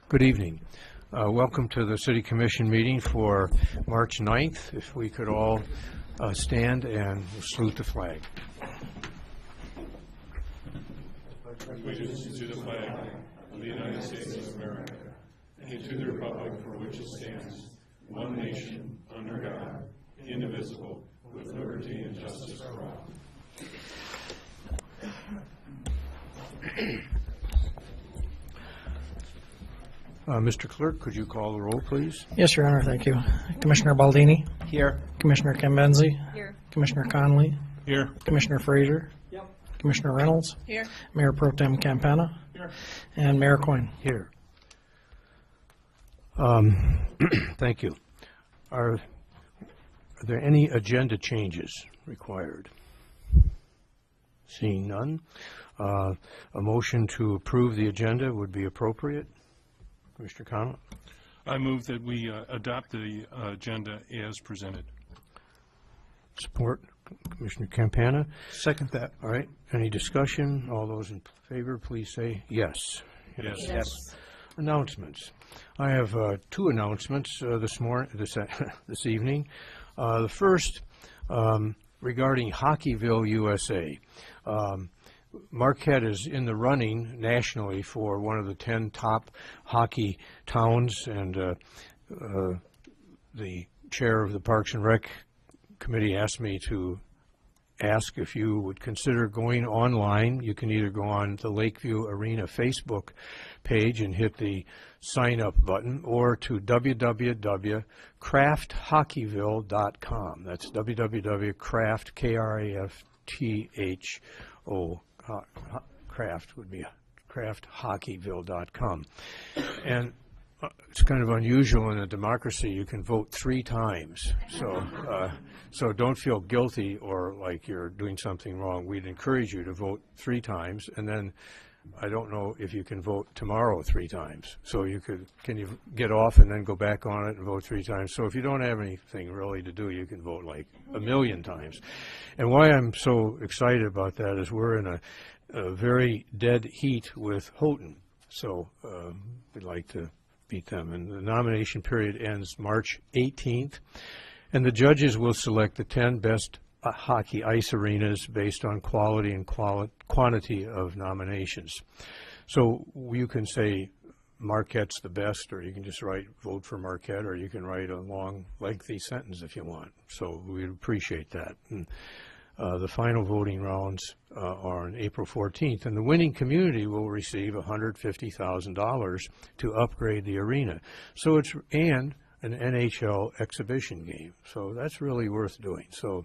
Good evening. Welcome to the City Commission meeting for March 9th. If we could all stand and salute the flag. Allegiance to the flag of the United States of America and to the republic for which it stands, one nation, under God, indivisible, with liberty and justice for all. Mr. Clerk, could you call the roll, please? Yes, Your Honor, thank you. Commissioner Baldini? Here. Commissioner Kimbenzi? Here. Commissioner Connolly? Here. Commissioner Frazier? Yep. Commissioner Reynolds? Here. Mayor Pro Tem Campana? Here. And Mayor Coyne. Here. Thank you. Are there any agenda changes required? Seeing none, a motion to approve the agenda would be appropriate. Commissioner Connell? I move that we adopt the agenda as presented. Support. Commissioner Campana? Second that. All right. Any discussion? All those in favor, please say yes. Yes. Announcements. I have two announcements this evening. The first regarding Hockeyville, USA. Marquette is in the running nationally for one of the 10 top hockey towns, and the chair of the Parks and Rec committee asked me to ask if you would consider going online. You can either go on the Lakeview Arena Facebook page and hit the sign up button, or to www.crafthockeyville.com. That's www.craft, K-R-A-F-T-H-O, craft would be crafthockeyville.com. And it's kind of unusual in a democracy. You can vote 3 times. So don't feel guilty or like you're doing something wrong. We'd encourage you to vote 3 times, and then I don't know if you can vote tomorrow 3 times. So can you get off and then go back on it and vote 3 times? So if you don't have anything really to do, you can vote like 1,000,000 times. And why I'm so excited about that is we're in a very dead heat with Houghton. So we'd like to beat them. And the nomination period ends March 18th. And the judges will select the 10 best hockey ice arenas based on quality and quantity of nominations. So you can say Marquette's the best, or you can just write vote for Marquette, or you can write a long, lengthy sentence if you want. So we'd appreciate that. And, the final voting rounds are on April 14th, and the winning community will receive $150,000 to upgrade the arena. So and an NHL exhibition game. So that's really worth doing. So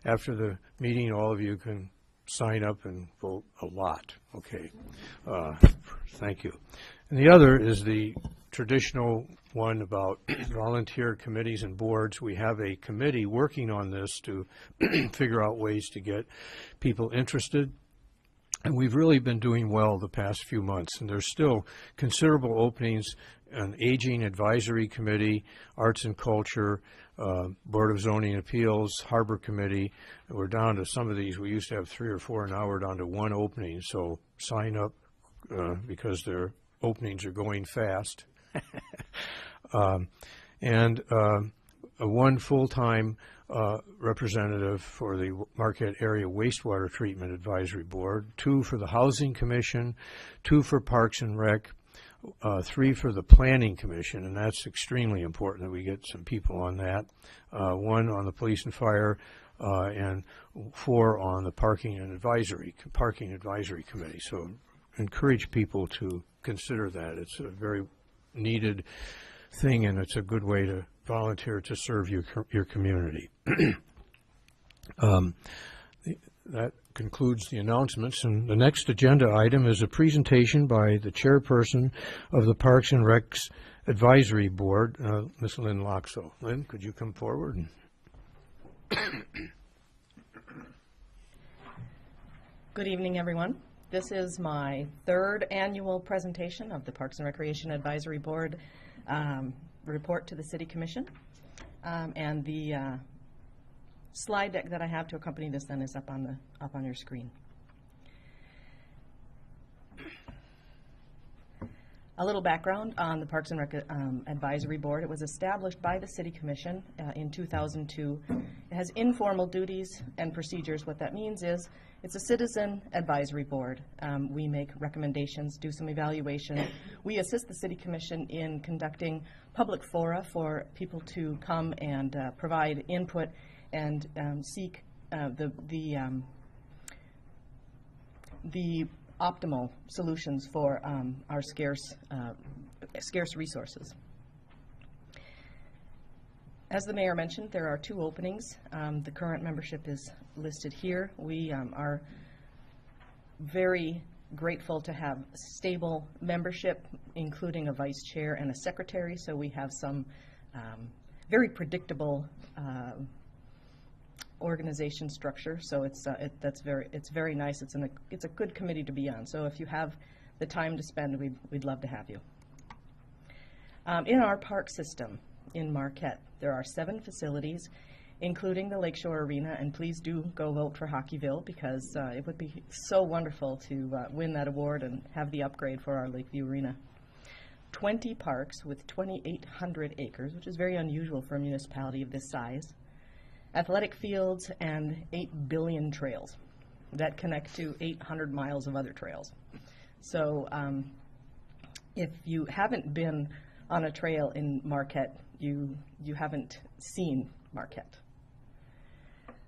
after the meeting, all of you can sign up and vote a lot. Okay. Thank you. And the other is the traditional one about volunteer committees and boards. We have a committee working on this to figure out ways to get people interested. And we've really been doing well the past few months, and there's still considerable openings on Aging Advisory Committee, Arts and Culture, Board of Zoning Appeals, Harbor Committee. We're down to some of these. We used to have 3 or 4, now we're down to 1 opening. So sign up because their openings are going fast. And one full-time representative for the Marquette Area Wastewater Treatment Advisory Board, 2 for the Housing Commission, 2 for Parks and Rec, 3 for the Planning Commission, and that's extremely important that we get some people on that, 1 on the Police and Fire, and 4 on the Parking Advisory Committee. So encourage people to consider that. It's a very needed thing, and it's a good way to volunteer to serve your community. That concludes the announcements, and the next agenda item is a presentation by the chairperson of the Parks and Recs Advisory Board, Ms. Lynn Loxo. Lynn, could you come forward? Good evening, everyone. This is my 3rd annual presentation of the Parks and Recreation Advisory Board report to the City Commission. And the slide deck that I have to accompany this then is up on your screen. A little background on the Parks and Rec Advisory Board. It was established by the City Commission in 2002. It has informal duties and procedures. What that means is it's a citizen advisory board. We make recommendations, do some evaluation. We assist the City Commission in conducting public fora for people to come and provide input and seek the optimal solutions for our scarce resources. As the mayor mentioned, there are 2 openings. The current membership is listed here. We are very grateful to have stable membership, including a vice chair and a secretary, so we have some very predictable organization structure, so it's very nice. It's a good committee to be on. So if you have the time to spend, we'd love to have you. In our park system in Marquette, there are 7 facilities, including the Lakeshore Arena, and please do go vote for Hockeyville because it would be so wonderful to win that award and have the upgrade for our Lakeview Arena. 20 parks with 2,800 acres, which is very unusual for a municipality of this size. Athletic fields, and 8 billion trails that connect to 800 miles of other trails. So if you haven't been on a trail in Marquette, you haven't seen Marquette.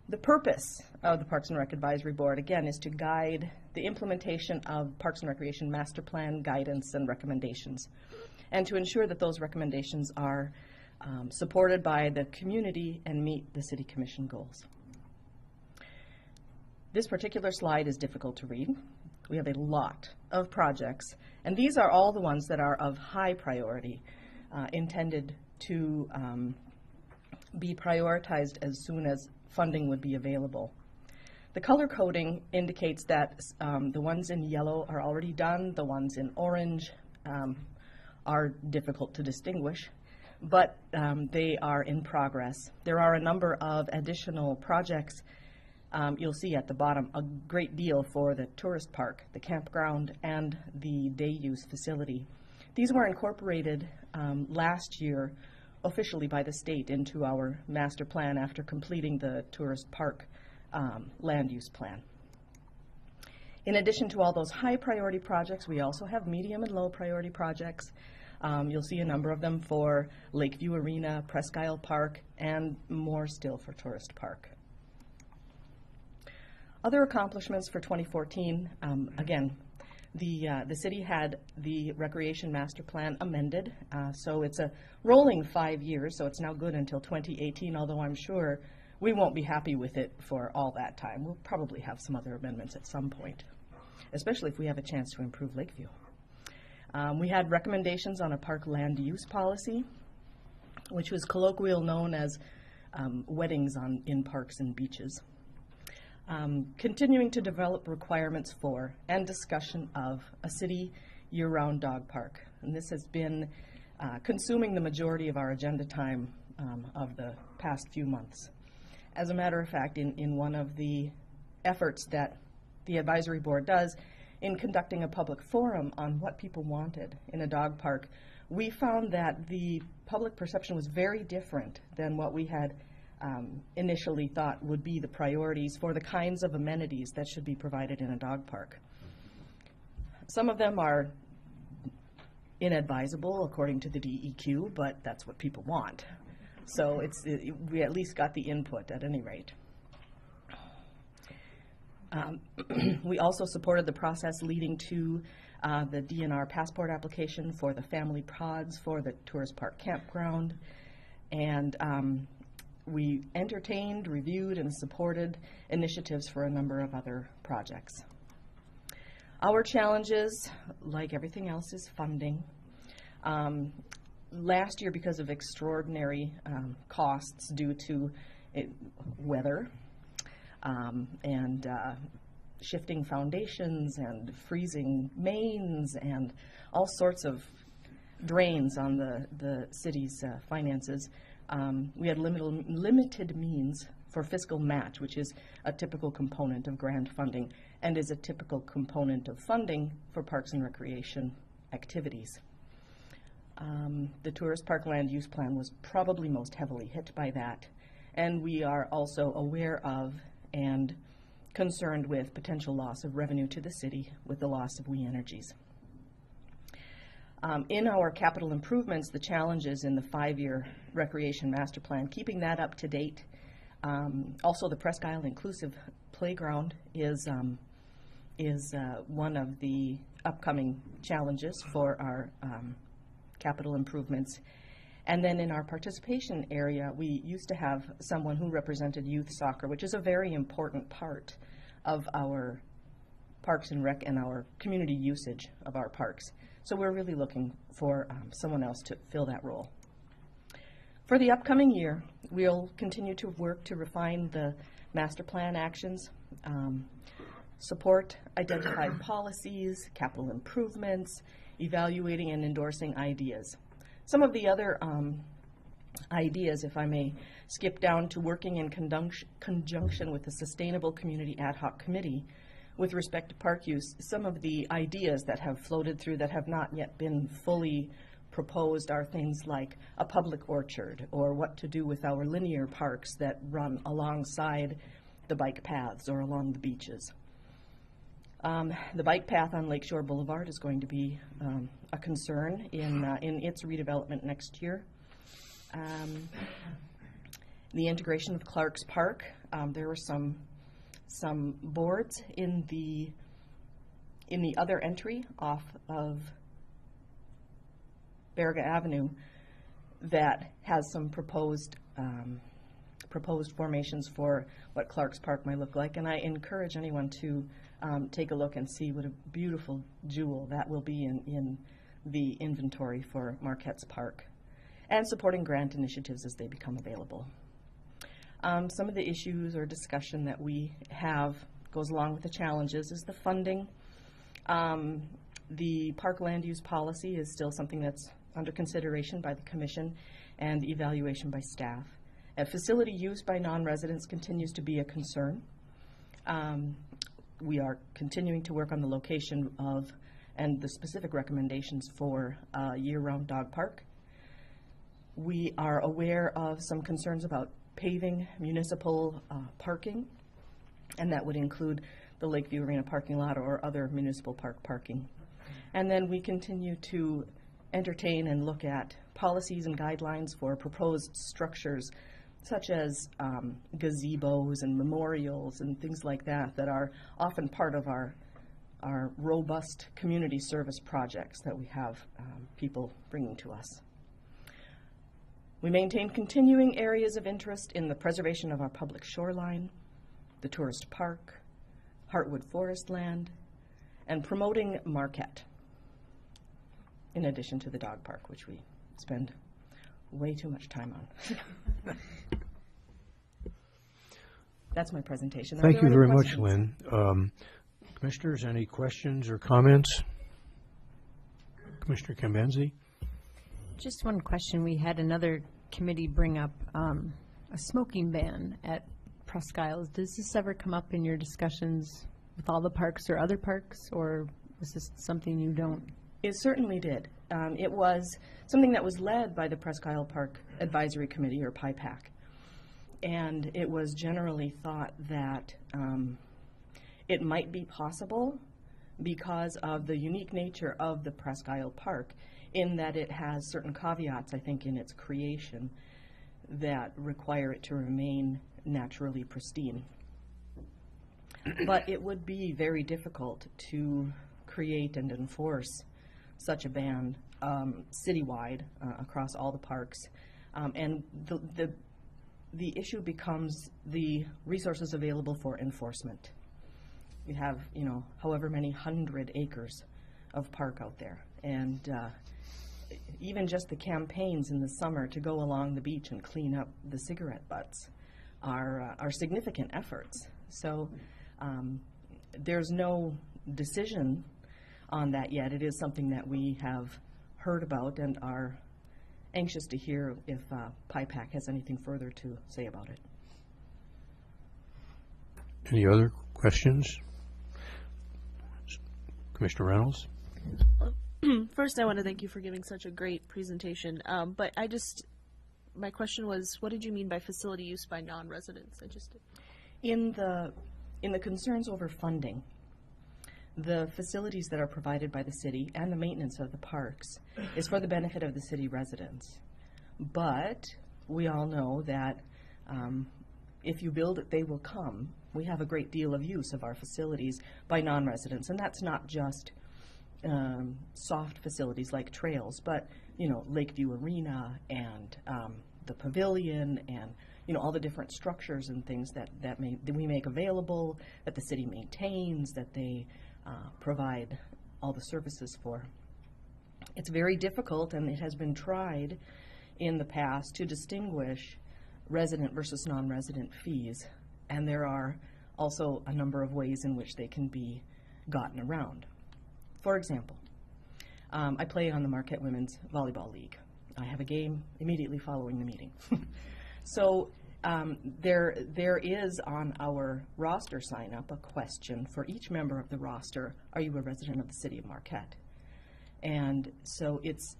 The purpose of the Parks and Rec Advisory Board, again, is to guide the implementation of Parks and Recreation Master Plan guidance and recommendations, and to ensure that those recommendations are supported by the community and meet the City Commission goals. This particular slide is difficult to read. We have a lot of projects, and these are all the ones that are of high priority, intended to be prioritized as soon as funding would be available. The color coding indicates that the ones in yellow are already done, the ones in orange are difficult to distinguish, but they are in progress. There are a number of additional projects. You'll see at the bottom a great deal for the tourist park, the campground, and the day use facility. These were incorporated last year officially by the state into our master plan after completing the tourist park land use plan. In addition to all those high priority projects, we also have medium and low priority projects. You'll see a number of them for Lakeview Arena, Presque Isle Park, and more still for Tourist Park. Other accomplishments for 2014, again, the city had the Recreation Master Plan amended, so it's a rolling 5 years, so it's now good until 2018, although I'm sure we won't be happy with it for all that time. We'll probably have some other amendments at some point, especially if we have a chance to improve Lakeview. We had recommendations on a park land use policy, which was colloquially known as weddings in parks and beaches. Continuing to develop requirements for and discussion of a city year-round dog park. And this has been consuming the majority of our agenda time of the past few months. As a matter of fact, in one of the efforts that the advisory board does in conducting a public forum on what people wanted in a dog park, we found that the public perception was very different than what we had initially thought would be the priorities for the kinds of amenities that should be provided in a dog park. Some of them are inadvisable according to the DEQ, but that's what people want. So we at least got the input at any rate. We also supported the process leading to the DNR passport application for the family pods for the tourist park campground, and we entertained, reviewed, and supported initiatives for a number of other projects. Our challenges, like everything else, is funding. Last year, because of extraordinary costs due to weather and shifting foundations and freezing mains and all sorts of drains on the city's finances, we had limited means for fiscal match, which is a typical component of grant funding and is a typical component of funding for parks and recreation activities. The Tourist Park Land Use Plan was probably most heavily hit by that. And we are also aware of and concerned with potential loss of revenue to the city with the loss of We Energies. In our capital improvements, the challenges in the 5-year recreation master plan, keeping that up to date. Also, the Presque Isle Inclusive Playground is one of the upcoming challenges for our capital improvements. And then in our participation area, we used to have someone who represented youth soccer, which is a very important part of our Parks and Rec and our community usage of our parks. So we're really looking for someone else to fill that role. For the upcoming year, we'll continue to work to refine the master plan actions, support identified policies, capital improvements, evaluating and endorsing ideas. Some of the other ideas, if I may skip down to working in conjunction with the Sustainable Community Ad Hoc Committee with respect to park use, some of the ideas that have floated through that have not yet been fully proposed are things like a public orchard, or what to do with our linear parks that run alongside the bike paths or along the beaches. The bike path on Lakeshore Boulevard is going to be a concern in its redevelopment next year. The integration of Clark's Park, there were some boards in the other entry off of Berga Avenue that has some proposed formations for what Clark's Park might look like, and I encourage anyone to take a look and see what a beautiful jewel that will be in the inventory for Marquette's Park, and supporting grant initiatives as they become available. Some of the issues or discussion that we have goes along with the challenges is the funding. The park land use policy is still something that's under consideration by the Commission and evaluation by staff. Facility use by non-residents continues to be a concern. We are continuing to work on the location of and the specific recommendations for a year-round dog park. We are aware of some concerns about paving municipal parking, and that would include the Lakeview Arena parking lot or other municipal park parking. And then we continue to entertain and look at policies and guidelines for proposed structures such as gazebos and memorials and things like that that are often part of our robust community service projects that we have people bringing to us. We maintain continuing areas of interest in the preservation of our public shoreline, the tourist park, Heartwood Forest Land, and promoting Marquette, in addition to the dog park, which we spend way too much time on. That's my presentation. Thank you very much, Lynn. Commissioners, any questions or comments? Commissioner Kambenzi? Just one question. We had another committee bring up a smoking ban at Presque Isle. Does this ever come up in your discussions with all the parks or other parks, or is this something you don't? It certainly did. It was something that was led by the Presque Isle Park Advisory Committee, or PIPAC. And it was generally thought that it might be possible because of the unique nature of the Presque Isle Park, in that it has certain caveats, I think, in its creation that require it to remain naturally pristine. But it would be very difficult to create and enforce such a ban citywide across all the parks. And the issue becomes the resources available for enforcement. You have, however many 100 acres of park out there. And even just the campaigns in the summer to go along the beach and clean up the cigarette butts are significant efforts. So there's no decision on that yet. It is something that we have heard about and are anxious to hear if PIPAC has anything further to say about it. Any other questions? Commissioner Reynolds? First, I want to thank you for giving such a great presentation. But my question was, what did you mean by facility use by non-residents? In the concerns over funding, the facilities that are provided by the city and the maintenance of the parks is for the benefit of the city residents. But we all know that if you build it, they will come. We have a great deal of use of our facilities by non-residents, and that's not just soft facilities like trails, but Lakeview Arena and the pavilion and all the different structures and things that we make available, that the city maintains, that they provide all the services for. It's very difficult, and it has been tried in the past to distinguish resident versus non-resident fees, and there are also a number of ways in which they can be gotten around. For example, I play on the Marquette Women's Volleyball League. I have a game immediately following the meeting. So there is on our roster sign-up a question for each member of the roster: are you a resident of the city of Marquette? And so it's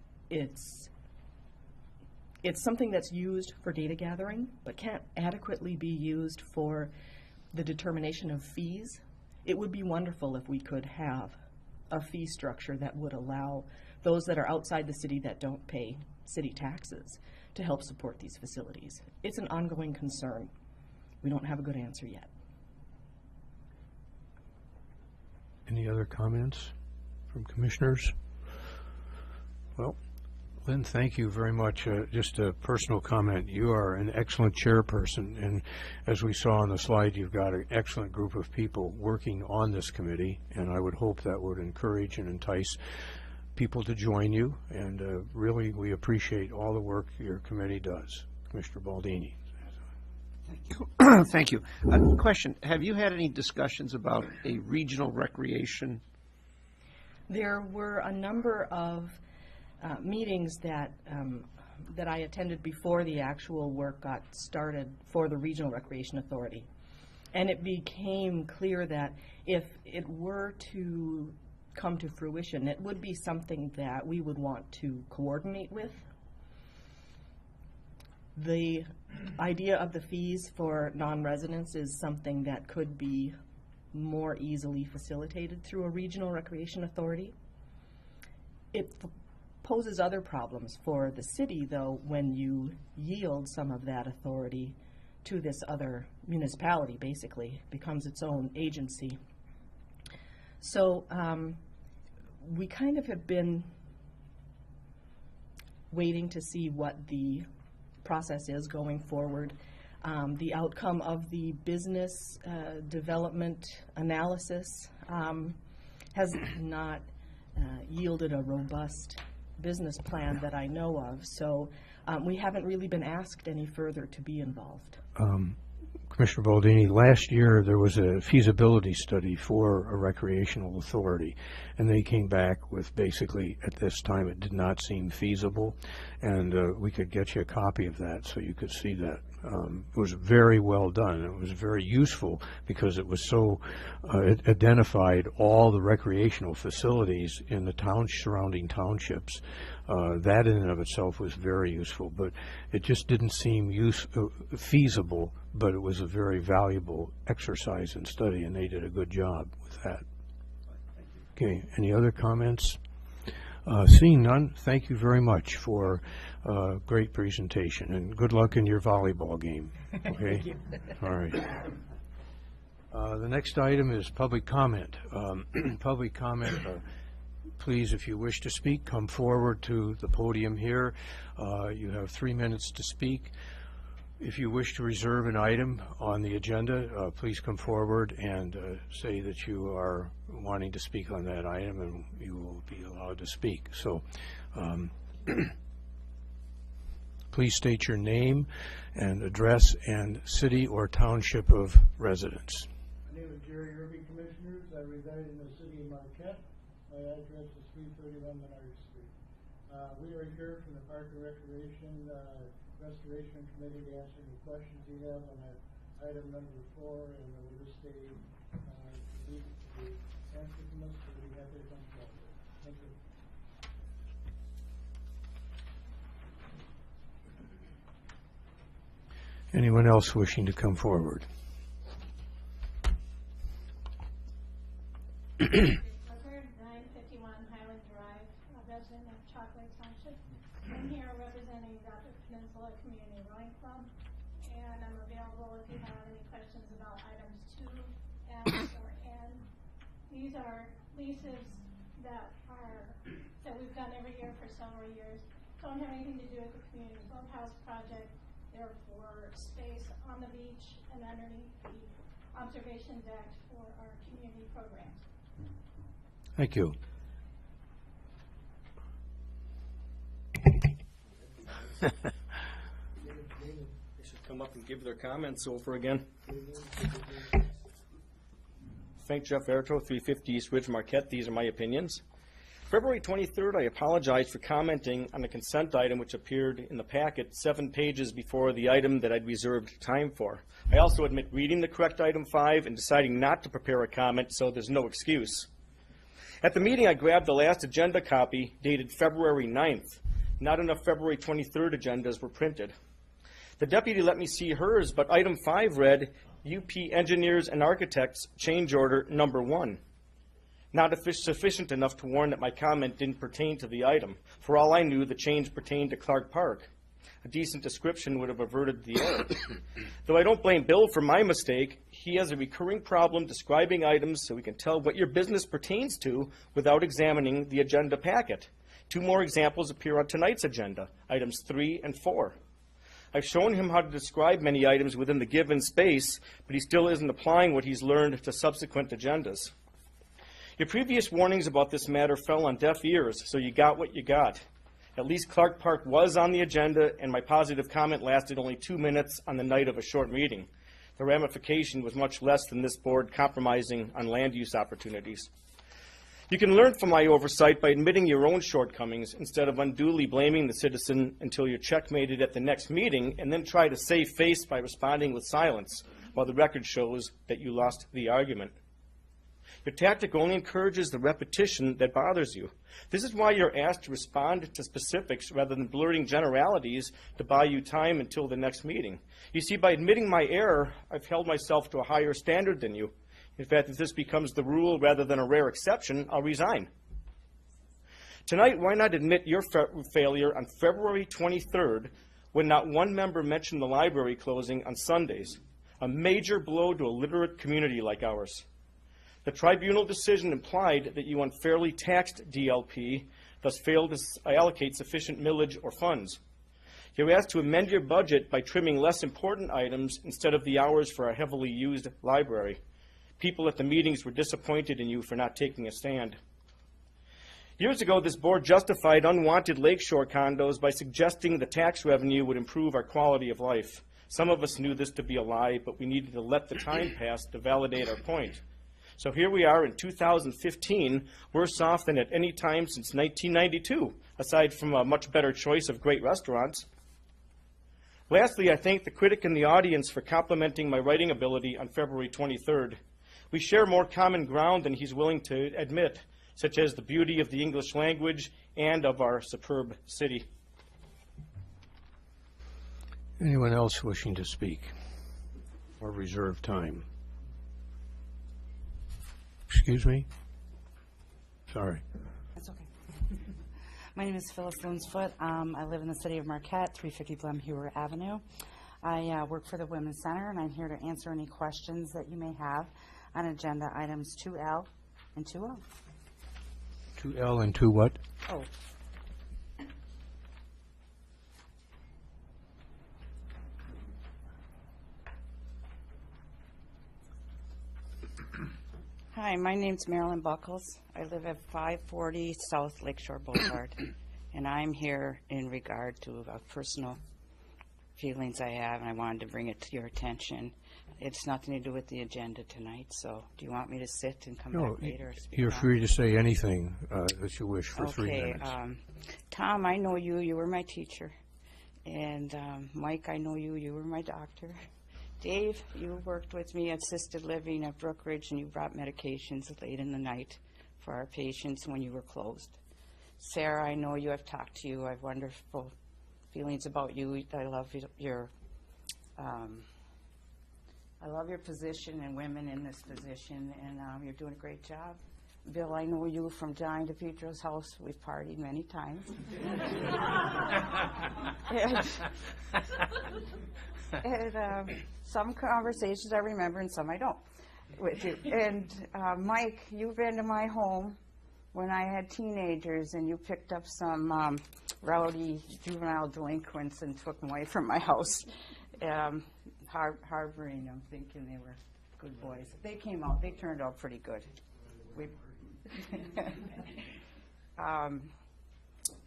something that's used for data gathering, but can't adequately be used for the determination of fees. It would be wonderful if we could have a fee structure that would allow those that are outside the city that don't pay city taxes to help support these facilities. It's an ongoing concern. We don't have a good answer yet. Any other comments from commissioners? Well, Lynn, thank you very much. Just a personal comment. You are an excellent chairperson, and as we saw on the slide, you've got an excellent group of people working on this committee, and I would hope that would encourage and entice people to join you, and really we appreciate all the work your committee does. Commissioner Baldini. Thank you. Question, have you had any discussions about a regional recreation? There were a number of meetings that I attended before the actual work got started for the Regional Recreation Authority. And it became clear that if it were to come to fruition, it would be something that we would want to coordinate with. The idea of the fees for non-residents is something that could be more easily facilitated through a regional recreation authority. It poses other problems for the city, though, when you yield some of that authority to this other municipality. Basically becomes its own agency. So we kind of have been waiting to see what the process is going forward. The outcome of the business development analysis has not yielded a robust business plan that I know of, so we haven't really been asked any further to be involved. Commissioner Baldini, last year there was a feasibility study for a recreational authority, and they came back with basically, at this time, it did not seem feasible, and we could get you a copy of that so you could see that. It was very well done. It was very useful because it was so, it identified all the recreational facilities in the surrounding townships. That in and of itself was very useful, but it just didn't seem feasible, but it was a very valuable exercise and study, and they did a good job with that. Okay, any other comments? Seeing none, thank you very much for a great presentation, and good luck in your volleyball game. Okay? Thank you. All right. The next item is public comment. Public comment. Please, if you wish to speak, come forward to the podium here. You have 3 minutes to speak. If you wish to reserve an item on the agenda, please come forward and say that you are wanting to speak on that item, and you will be allowed to speak. So please state your name and address and city or township of residence. My name is Jerry Irby, Commissioners. I reside in the city of Marquette. My address is 331 Menard Street. We are here from the Park and Recreation Restoration Committee to answer any questions you have on item number 4, and we'll just stay the answer from us, so we have to come forward. Thank you. Anyone else wishing to come forward? Record 951 Highland Drive, a resident of Chocolate Township. I'm here representing Rapid Peninsula Community Rowing Club, and I'm available if you have any questions about items 2, F, or N. These are leases that we've done every year for several years. Don't have anything to do with the community clubhouse project. They're for space on the beach and underneath the observation deck for our community programs. Thank you. They should come up and give their comments over again. Frank Jeff Erto, 350 East Ridge, Marquette. These are my opinions. February 23rd, I apologize for commenting on the consent item which appeared in the packet 7 pages before the item that I'd reserved time for. I also admit reading the correct item 5 and deciding not to prepare a comment, so there's no excuse. At the meeting, I grabbed the last agenda copy dated February 9th. Not enough February 23rd agendas were printed. The deputy let me see hers, but item 5 read, UP Engineers and Architects Change Order Number 1. Not sufficient enough to warn that my comment didn't pertain to the item. For all I knew, the change pertained to Clark Park. A decent description would have averted the error. Though I don't blame Bill for my mistake, he has a recurring problem describing items so we can tell what your business pertains to without examining the agenda packet. 2 more examples appear on tonight's agenda, items 3 and 4. I've shown him how to describe many items within the given space, but he still isn't applying what he's learned to subsequent agendas. Your previous warnings about this matter fell on deaf ears, so you got what you got. At least Clark Park was on the agenda, and my positive comment lasted only 2 minutes on the night of a short meeting. The ramification was much less than this board compromising on land use opportunities. You can learn from my oversight by admitting your own shortcomings instead of unduly blaming the citizen until you're checkmated at the next meeting and then try to save face by responding with silence while the record shows that you lost the argument. Your tactic only encourages the repetition that bothers you. This is why you're asked to respond to specifics rather than blurting generalities to buy you time until the next meeting. You see, by admitting my error, I've held myself to a higher standard than you. In fact, if this becomes the rule rather than a rare exception, I'll resign. Tonight, why not admit your failure on February 23rd when not one member mentioned the library closing on Sundays, a major blow to a literate community like ours. The tribunal decision implied that you unfairly taxed DLP, thus failed to allocate sufficient millage or funds. You're asked to amend your budget by trimming less important items instead of the hours for a heavily used library. People at the meetings were disappointed in you for not taking a stand. Years ago, this board justified unwanted lakeshore condos by suggesting the tax revenue would improve our quality of life. Some of us knew this to be a lie, but we needed to let the time pass to validate our point. So here we are in 2015, worse off than at any time since 1992, aside from a much better choice of great restaurants. Lastly, I thank the critic and the audience for complimenting my writing ability on February 23rd. We share more common ground than he's willing to admit, such as the beauty of the English language and of our superb city. Anyone else wishing to speak or reserve time? Excuse me? Sorry. That's okay. My name is Phyllis Lunsfoot. I live in the city of Marquette, 350 Blemhewer Avenue. I work for the Women's Center, and I'm here to answer any questions that you may have on agenda items 2L and 2O. 2L and 2 what? Oh. Hi, my name's Marilyn Buckles. I live at 540 South Lakeshore Boulevard, and I'm here in regard to personal feelings I have, and I wanted to bring it to your attention. It's nothing to do with the agenda tonight, so do you want me to sit and come back later? You're free to say anything that you wish for 3 minutes. Tom, I know you. You were my teacher. And Mike, I know you. You were my doctor. Dave, you worked with me at assisted living at Brookridge, and you brought medications late in the night for our patients when you were closed. Sarah, I know you. I've talked to you. I have wonderful feelings about you. I love your I love your position and women in this position, and you're doing a great job. Bill, I know you from John DePietro's house. We've partied many times. and some conversations I remember and some I don't with you. And Mike, you've been to my home when I had teenagers, and you picked up some rowdy juvenile delinquents and took them away from my house, harboring them, thinking they were good boys. They came out. They turned out pretty good.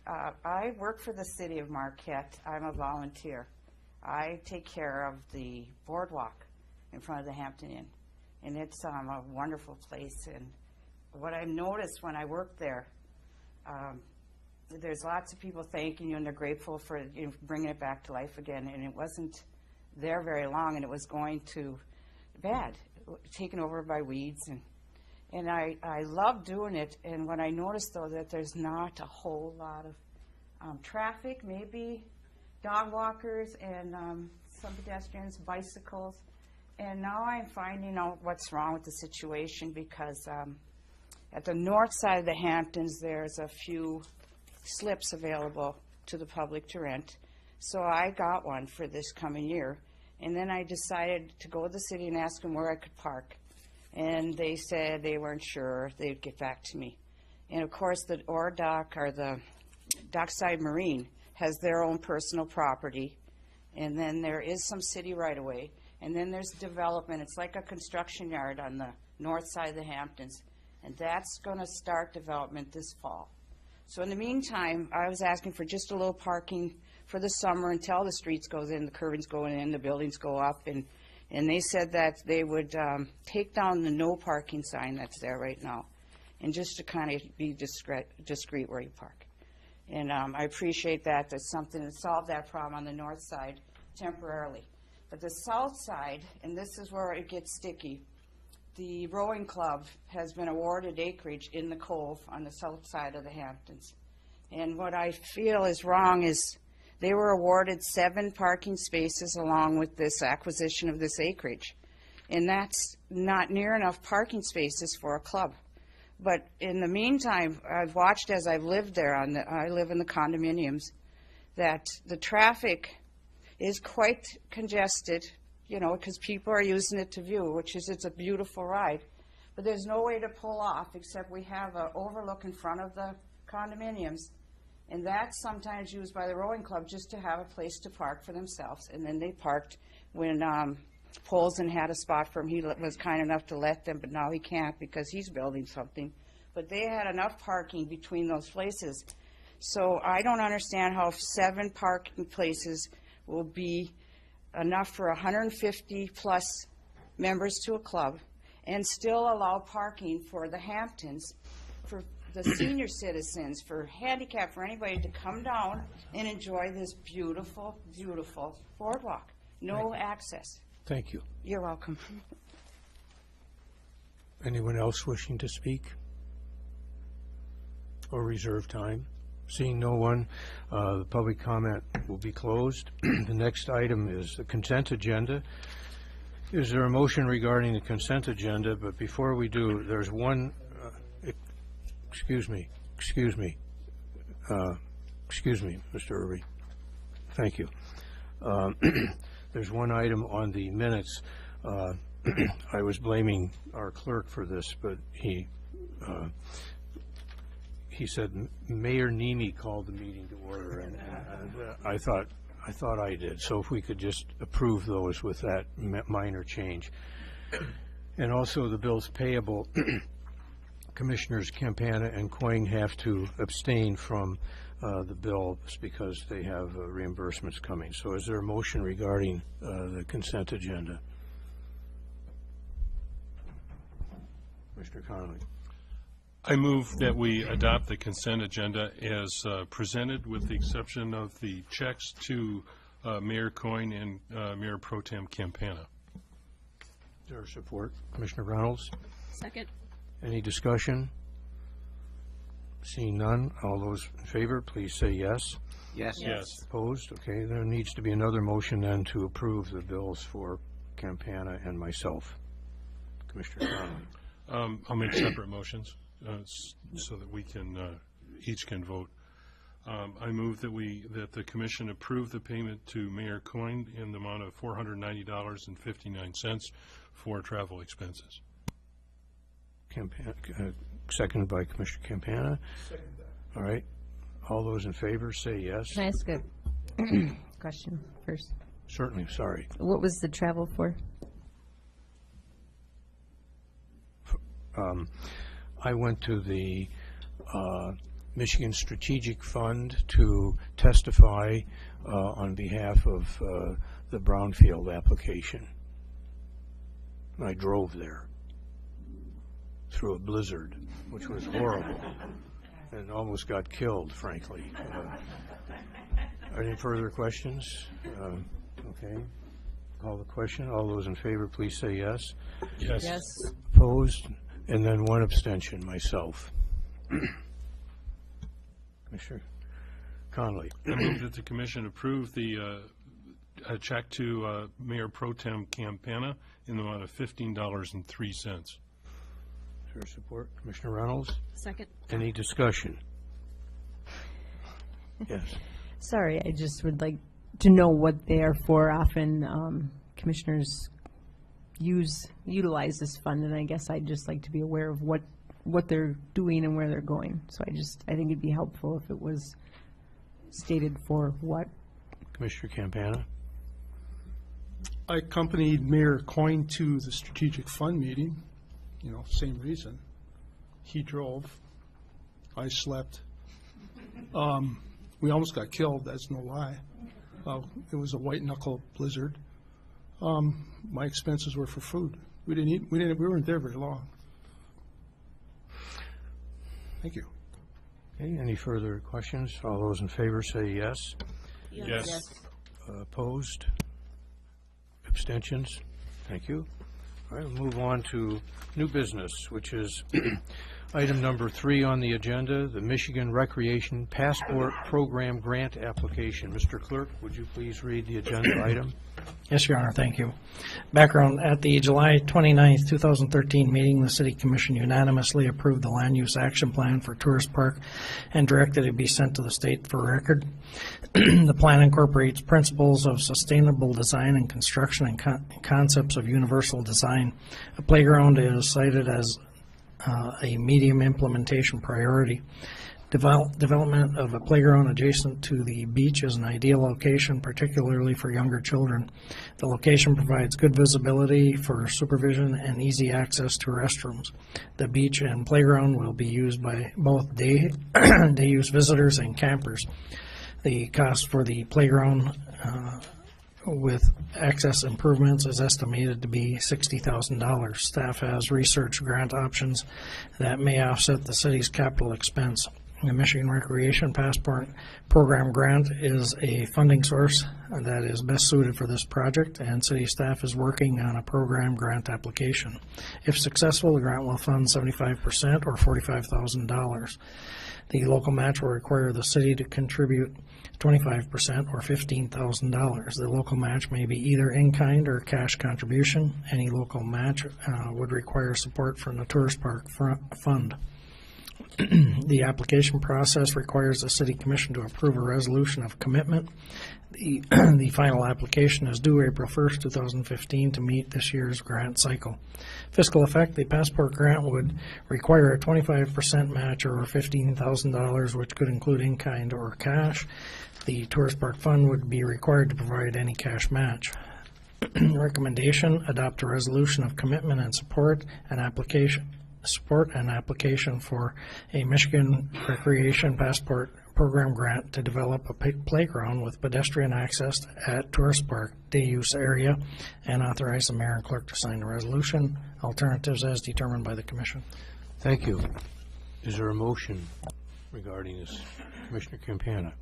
I work for the city of Marquette. I'm a volunteer. I take care of the boardwalk in front of the Hampton Inn, and it's a wonderful place. And what I've noticed when I work there, there's lots of people thanking you, and they're grateful for bringing it back to life again. And it wasn't there very long, and it was going to bad, taken over by weeds. And I love doing it. And what I noticed, though, that there's not a whole lot of traffic, maybe dog walkers and some pedestrians, bicycles. And now I'm finding out what's wrong with the situation, because at the north side of the Hamptons, there's a few slips available to the public to rent. So I got one for this coming year. And then I decided to go to the city and ask them where I could park. And they said they weren't sure. They'd get back to me. And, of course, the Dock, or the Dockside Marine, has their own personal property. And then there is some city right-of-way. And then there's development. It's like a construction yard on the north side of the Hamptons. And that's going to start development this fall. So in the meantime, I was asking for just a little parking for the summer until the streets goes in, the curbings go in, the buildings go up. And they said that they would take down the no parking sign that's there right now, and just to kind of be discreet where you park. And I appreciate that. There's something to solve that problem on the north side temporarily. But the south side, and this is where it gets sticky, the rowing club has been awarded acreage in the Cove on the south side of the Hamptons. And what I feel is wrong is they were awarded 7 parking spaces along with this acquisition of this acreage. And that's not near enough parking spaces for a club. But in the meantime, I've watched as I've lived there, I live in the condominiums, that the traffic is quite congested, because people are using it to view, it's a beautiful ride. But there's no way to pull off except we have an overlook in front of the condominiums. And that's sometimes used by the rowing club just to have a place to park for themselves. And then they parked when Polson had a spot for him. He was kind enough to let them, but now he can't because he's building something. But they had enough parking between those places. So I don't understand how 7 parking places will be enough for 150 plus members to a club and still allow parking for the Hamptons, for the senior citizens, for handicap, for anybody to come down and enjoy this beautiful, beautiful boardwalk. No access. Thank you. You're welcome. Anyone else wishing to speak or reserve time? Seeing no one, the public comment will be closed. The next item is the consent agenda. Is there a motion regarding the consent agenda? But before we do, there's one, excuse me, Mr. Irby. Thank you. There's one item on the minutes. I was blaming our clerk for this, but he said Mayor Nemi called the meeting to order, and I thought I did. So if we could just approve those with that minor change. And also the bills payable, Commissioners Campana and Quang have to abstain from the bills because they have reimbursements coming. So is there a motion regarding the consent agenda? Mr. Connolly. I move that we adopt the consent agenda as presented, with the exception of the checks to Mayor Coyne and Mayor Pro Tem Campana. Is there support? Commissioner Reynolds? Second. Any discussion? Seeing none, all those in favor, please say yes. Yes. Yes. Opposed? Okay, there needs to be another motion then to approve the bills for Campana and myself. Commissioner Connolly. I'll make separate motions so that we can, each can vote. I move that the commission approve the payment to Mayor Coyne in the amount of $490.59 for travel expenses. Seconded by Commissioner Campana. All right. All those in favor say yes. Can I ask a question first? Certainly, sorry. What was the travel for? I went to the Michigan Strategic Fund to testify on behalf of the Brownfield application. I drove there through a blizzard, which was horrible, and almost got killed, frankly. Any further questions? Okay. Call the question. All those in favor, please say yes. Yes. Yes. Opposed? And then one abstention, myself. Commissioner Connolly. I move that the commission approve the a check to Mayor Pro Tem Campana in the amount of $15.03. Is there support? Commissioner Reynolds? Second. Any discussion? Yes. Sorry, I just would like to know what they are for. Often commissioners utilize this fund, and I guess I'd just like to be aware of what they're doing and where they're going. So I think it'd be helpful if it was stated for what. Commissioner Campana? I accompanied Mayor Coyne to the strategic fund meeting, same reason. He drove, I slept. We almost got killed, that's no lie. It was a white knuckle blizzard. My expenses were for food. We weren't there very long. Thank you. Okay, any further questions? All those in favor say yes. Yes. Opposed? Abstentions? Thank you. All right, we'll move on to new business, which is item number 3 on the agenda, the Michigan Recreation Passport Program Grant Application. Mr. Clerk, would you please read the agenda item? Yes, Your Honor, thank you. Background, at the July 29th, 2013 meeting, the City Commission unanimously approved the Land Use Action Plan for Tourist Park and directed it be sent to the state for record. The plan incorporates principles of sustainable design and construction and concepts of universal design. A playground is cited as a medium implementation priority. Development of a playground adjacent to the beach is an ideal location, particularly for younger children. The location provides good visibility for supervision and easy access to restrooms. The beach and playground will be used by both day use visitors and campers. The cost for the playground with access improvements is estimated to be $60,000. Staff has researched grant options that may offset the city's capital expense. The Michigan Recreation Passport Program grant is a funding source that is best suited for this project, and city staff is working on a program grant application. If successful, the grant will fund 75% or $45,000. The local match will require the city to contribute 25% or $15,000. The local match may be either in-kind or cash contribution. Any local match would require support from the Tourist Park Fund. The application process requires the City Commission to approve a resolution of commitment. The final application is due April 1st, 2015 to meet this year's grant cycle. Fiscal effect, the passport grant would require a 25% match or $15,000, which could include in-kind or cash. The Tourist Park Fund would be required to provide any cash match. Recommendation, adopt a resolution of commitment and support an application for a Michigan Recreation Passport Program grant to develop a playground with pedestrian access at Tourist Park day use area, and authorize the mayor and clerk to sign the resolution. Alternatives as determined by the commission. Thank you. Is there a motion regarding this? Commissioner Campana.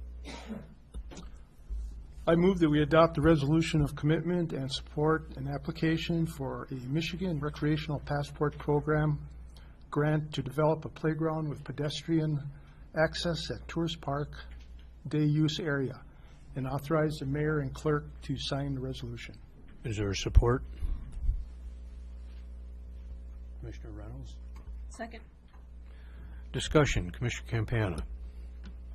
I move that we adopt the resolution of commitment and support an application for a Michigan Recreational Passport Program grant to develop a playground with pedestrian access at Tourist Park Day Use Area, and authorize the mayor and clerk to sign the resolution. Is there support? Commissioner Reynolds? Second. Discussion, Commissioner Campana.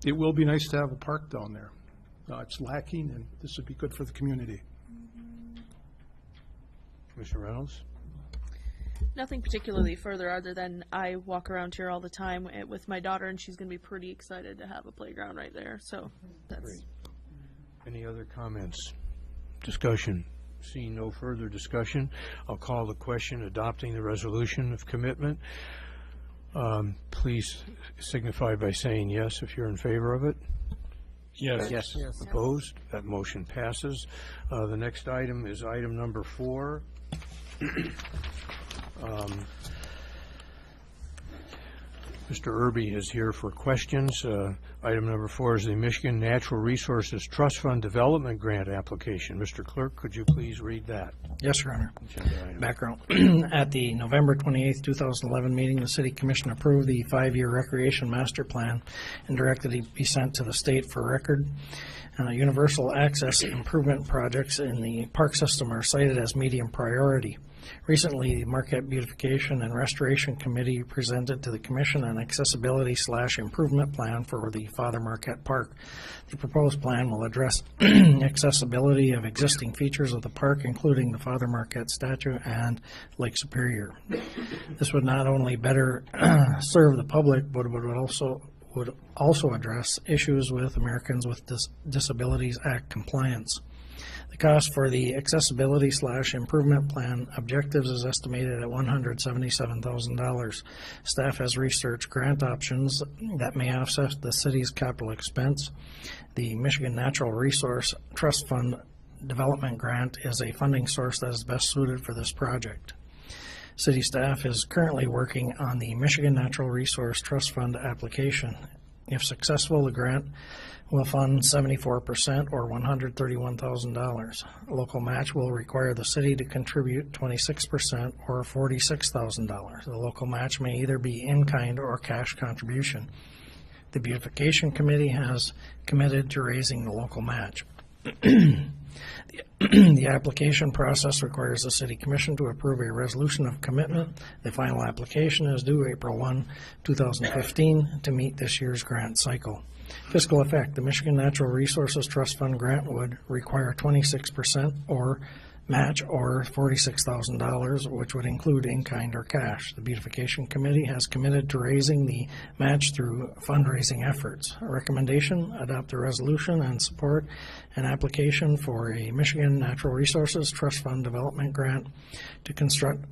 It will be nice to have a park down there. It's lacking, and this would be good for the community. Commissioner Reynolds? Nothing particularly further other than I walk around here all the time with my daughter, and she's going to be pretty excited to have a playground right there. So that's. Great. Any other comments? Discussion? Seeing no further discussion, I'll call the question adopting the resolution of commitment. Please signify by saying yes if you're in favor of it. Yes. Yes. Opposed? That motion passes. The next item is item number 4. Mr. Irby is here for questions. Item number 4 is the Michigan Natural Resources Trust Fund Development Grant application. Mr. Clerk, could you please read that? Yes, Your Honor. Agenda item. Background. At the November 28, 2011 meeting, the City Commission approved the 5-year Recreation Master Plan and directed it be sent to the state for record. Universal access improvement projects in the park system are cited as medium priority. Recently, the Marquette Beautification and Restoration Committee presented to the Commission an accessibility/improvement plan for the Father Marquette Park. The proposed plan will address accessibility of existing features of the park, including the Father Marquette statue and Lake Superior. This would not only better serve the public, but would also address issues with Americans with Disabilities Act compliance. The cost for the accessibility/improvement plan objectives is estimated at $177,000. Staff has researched grant options that may offset the city's capital expense. The Michigan Natural Resource Trust Fund Development Grant is a funding source that is best suited for this project. City staff is currently working on the Michigan Natural Resource Trust Fund application. If successful, the grant will fund 74% or $131,000. A local match will require the city to contribute 26% or $46,000. The local match may either be in-kind or cash contribution. The Beautification Committee has committed to raising the local match. The application process requires the City Commission to approve a resolution of commitment. The final application is due April 1, 2015 to meet this year's grant cycle. Fiscal effect: the Michigan Natural Resources Trust Fund grant would require 26% or match or $46,000, which would include in-kind or cash. The Beautification Committee has committed to raising the match through fundraising efforts. A recommendation: adopt a resolution and support an application for a Michigan Natural Resources Trust Fund development grant to construct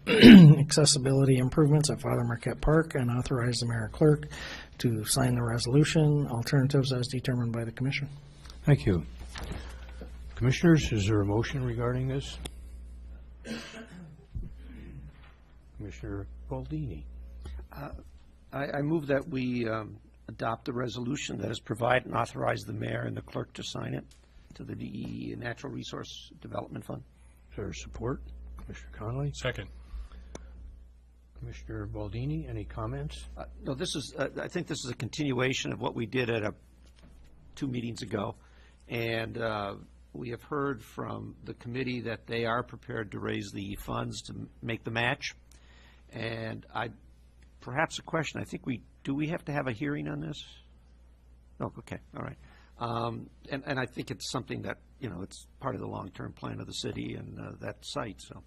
accessibility improvements at Father Marquette Park, and authorize the mayor clerk to sign the resolution. Alternatives as determined by the commission. Thank you. Commissioners, is there a motion regarding this? Commissioner Baldini. I move that we adopt the resolution that is provide and authorize the mayor and the clerk to sign it to the DE Natural Resource Development Fund. Is there support? Commissioner Connolly? Second. Commissioner Baldini, any comments? No, this is, I think this is a continuation of what we did at 2 meetings ago. And we have heard from the committee that they are prepared to raise the funds to make the match. And perhaps a question, I think do we have to have a hearing on this? No, okay, all right. And I think it's something that, it's part of the long-term plan of the city and that site, so.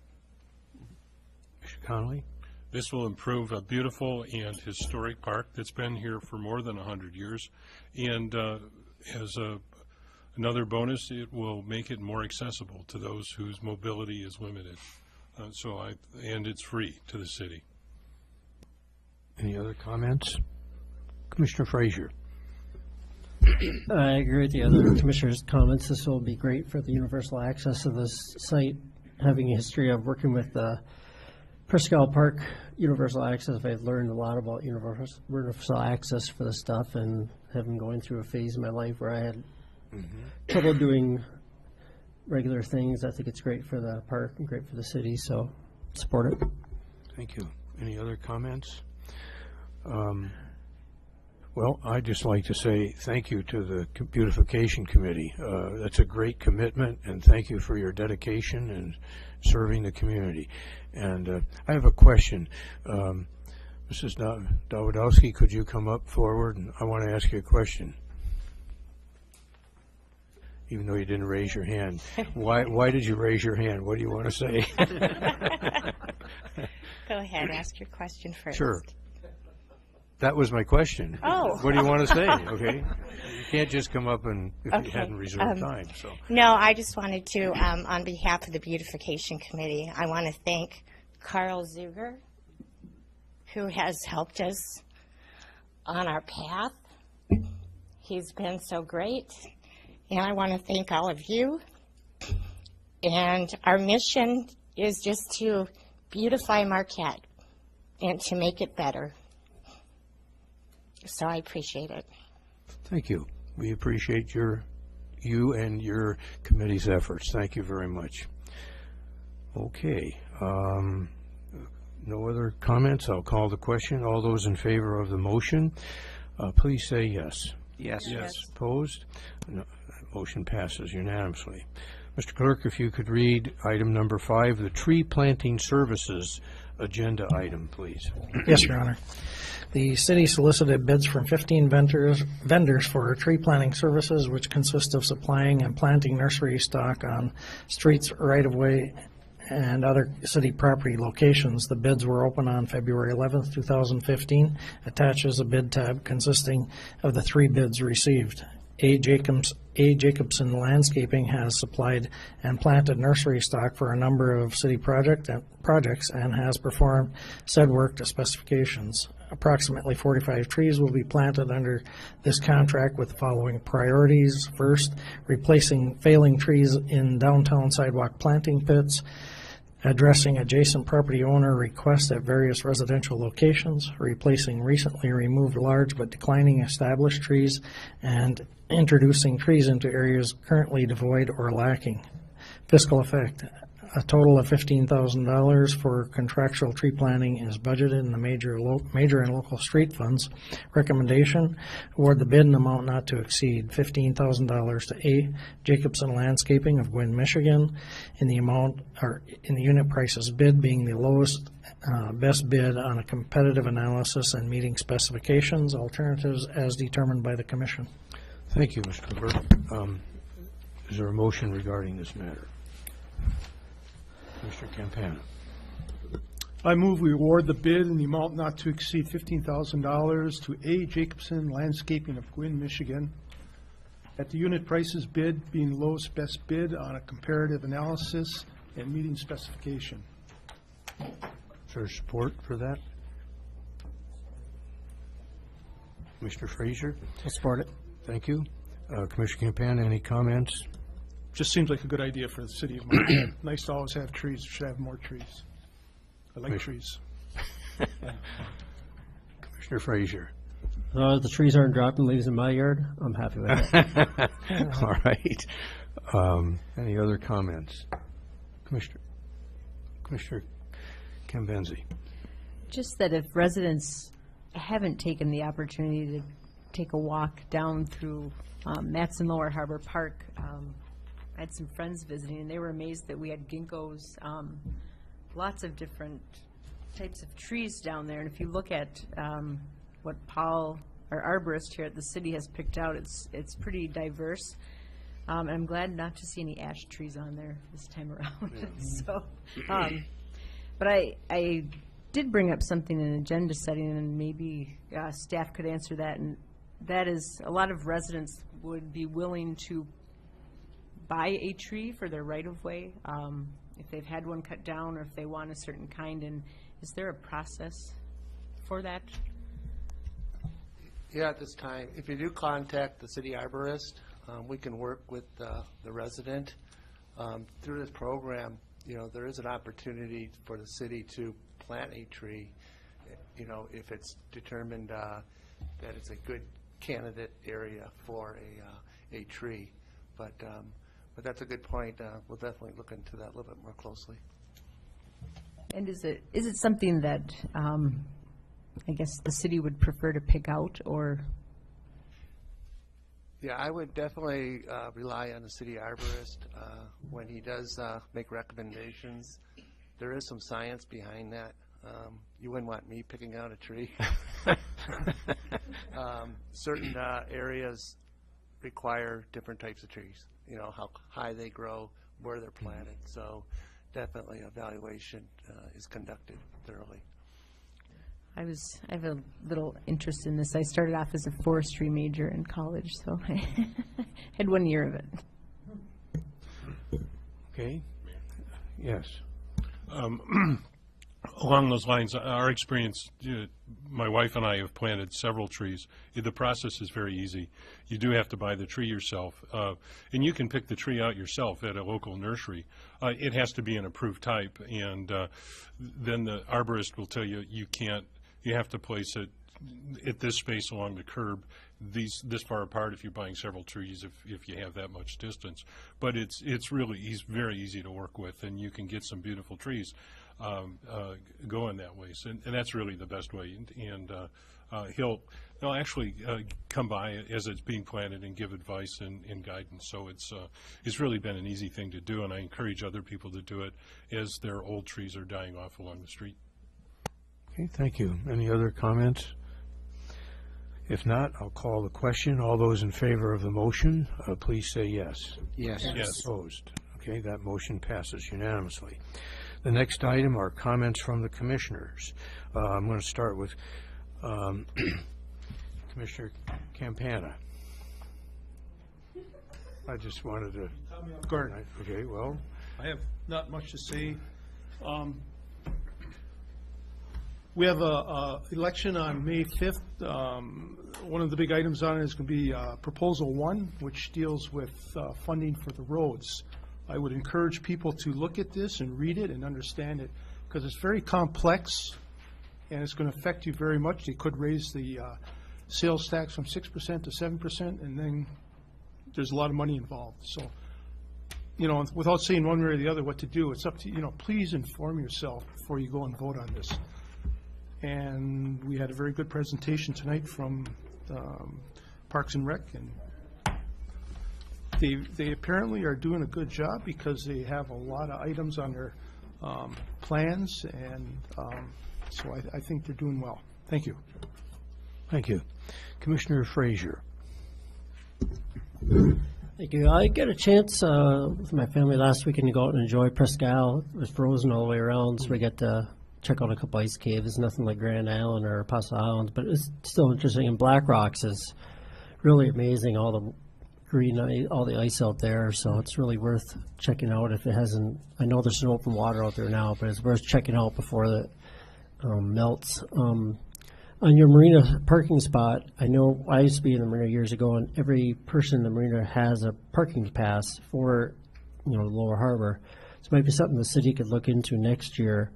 Mr. Connolly? This will improve a beautiful and historic park that's been here for more than 100 years. And as another bonus, it will make it more accessible to those whose mobility is limited. And it's free to the city. Any other comments? Commissioner Frazier. I agree with the other commissioners' comments. This will be great for the universal access of this site. Having a history of working with the Presque Park universal access, I've learned a lot about universal access for this stuff, and having going through a phase in my life where I had trouble doing regular things. I think it's great for the park and great for the city, so support it. Thank you. Any other comments? Well, I'd just like to say thank you to the Beautification Committee. That's a great commitment, and thank you for your dedication and serving the community. And I have a question. Mrs. Dawidowski, could you come up forward? And I want to ask you a question. Even though you didn't raise your hand. Why did you raise your hand? What do you want to say? Go ahead, ask your question first. Sure. That was my question. Oh. What do you want to say? Okay. You can't just come up and if you hadn't reserved time. So. No, I just wanted to, on behalf of the Beautification Committee, I want to thank Carl Zuger, who has helped us on our path. He's been so great. And I want to thank all of you. And our mission is just to beautify Marquette and to make it better. So I appreciate it. Thank you. We appreciate you and your committee's efforts. Thank you very much. Okay. No other comments? I'll call the question. All those in favor of the motion, please say yes. Yes. Yes. Opposed? No. That motion passes unanimously. Mr. Clerk, if you could read item number 5, the tree planting services agenda item, please. Yes, Your Honor. The city solicited bids from 15 vendors for tree planting services, which consist of supplying and planting nursery stock on streets, right-of-way, and other city property locations. The bids were open on February 11th, 2015. Attached is a bid tab consisting of the 3 bids received. A. Jacobson Landscaping has supplied and planted nursery stock for a number of city projects and has performed said work to specifications. Approximately 45 trees will be planted under this contract with the following priorities. First, replacing failing trees in downtown sidewalk planting pits, addressing adjacent property owner requests at various residential locations, replacing recently removed large but declining established trees, and introducing trees into areas currently devoid or lacking. Fiscal effect. A total of $15,000 for contractual tree planting is budgeted in the major and local street funds. Recommendation, award the bid in amount not to exceed $15,000 to A. Jacobson Landscaping of Gwinn, Michigan, in the amount, or in the unit prices bid being the lowest best bid on a competitive analysis and meeting specifications. Alternatives as determined by the Commission. Thank you, Mr. Burke. Is there a motion regarding this matter? Mr. Campana. I move we award the bid in the amount not to exceed $15,000 to A. Jacobson Landscaping of Gwinn, Michigan, at the unit prices bid being the lowest best bid on a comparative analysis and meeting specification. Is there support for that? Mr. Frazier? I support it. Thank you. Commissioner Campana, any comments? Just seems like a good idea for the city of Marquette. Nice to always have trees. We should have more trees. I like trees. Commissioner Frazier. The trees aren't dropping leaves in my yard. I'm happy with it. All right. Any other comments? Commissioner Cambenzi. Just that if residents haven't taken the opportunity to take a walk down through Matson Lower Harbor Park, I had some friends visiting, and they were amazed that we had ginkgos, lots of different types of trees down there. And if you look at what Paul, our arborist here at the city, has picked out, it's pretty diverse. And I'm glad not to see any ash trees on there this time around. So, but I did bring up something in agenda setting, and maybe staff could answer that. And that is, a lot of residents would be willing to buy a tree for their right-of-way if they've had one cut down or if they want a certain kind. And is there a process for that? Yeah, at this time, if you do contact the city arborist, we can work with the resident. Through this program, there is an opportunity for the city to plant a tree, if it's determined that it's a good candidate area for a tree. But that's a good point. We'll definitely look into that a little bit more closely. And is it something that I guess the city would prefer to pick out, or Yeah, I would definitely rely on the city arborist when he does make recommendations. There is some science behind that. You wouldn't want me picking out a tree. Certain areas require different types of trees, you know, how high they grow, where they're planted. So definitely evaluation is conducted thoroughly. I have a little interest in this. I started off as a forestry major in college, so I had 1 year of it. Okay. Yes. Along those lines, our experience, my wife and I have planted several trees. The process is very easy. You do have to buy the tree yourself, and you can pick the tree out yourself at a local nursery. It has to be an approved type, and then the arborist will tell you you have to place it at this space along the curb, this far apart if you're buying several trees, if you have that much distance. But it's really very easy to work with, and you can get some beautiful trees going that way. So, and that's really the best way. And he'll actually come by as it's being planted and give advice and guidance. So it's really been an easy thing to do, and I encourage other people to do it as their old trees are dying off along the street. Okay, thank you. Any other comments? If not, I'll call the question. All those in favor of the motion, please say yes. Yes. Yes. Opposed? Okay, that motion passes unanimously. The next item are comments from the commissioners. I'm going to start with Commissioner Campana. I just wanted to... Okay, well... I have not much to say. We have a election on May 5th. One of the big items on it is going to be Proposal 1, which deals with funding for the roads. I would encourage people to look at this and read it and understand it, because it's very complex and it's going to affect you very much. They could raise the sales tax from 6% to 7%, and then there's a lot of money involved. So, you know, without saying one way or the other what to do, it's up to you. Please inform yourself before you go and vote on this. And we had a very good presentation tonight from Parks and Rec, and they apparently are doing a good job because they have a lot of items on their plans, and so I think they're doing well. Thank you. Thank you. Commissioner Frazier. Thank you. I got a chance with my family last weekend to go out and enjoy Presque Isle. It was frozen all the way around, so we got to check out a couple ice caves. Nothing like Grand Island or Apostle Island, but it's still interesting. And Black Rocks is really amazing, all the green, all the ice out there, so it's really worth checking out if it hasn't. I know there's some open water out there now, but it's worth checking out before it melts. On your marina parking spot, I know I used to be in the marina years ago, and every person in the marina has a parking pass for, the lower harbor. So it might be something the city could look into next year.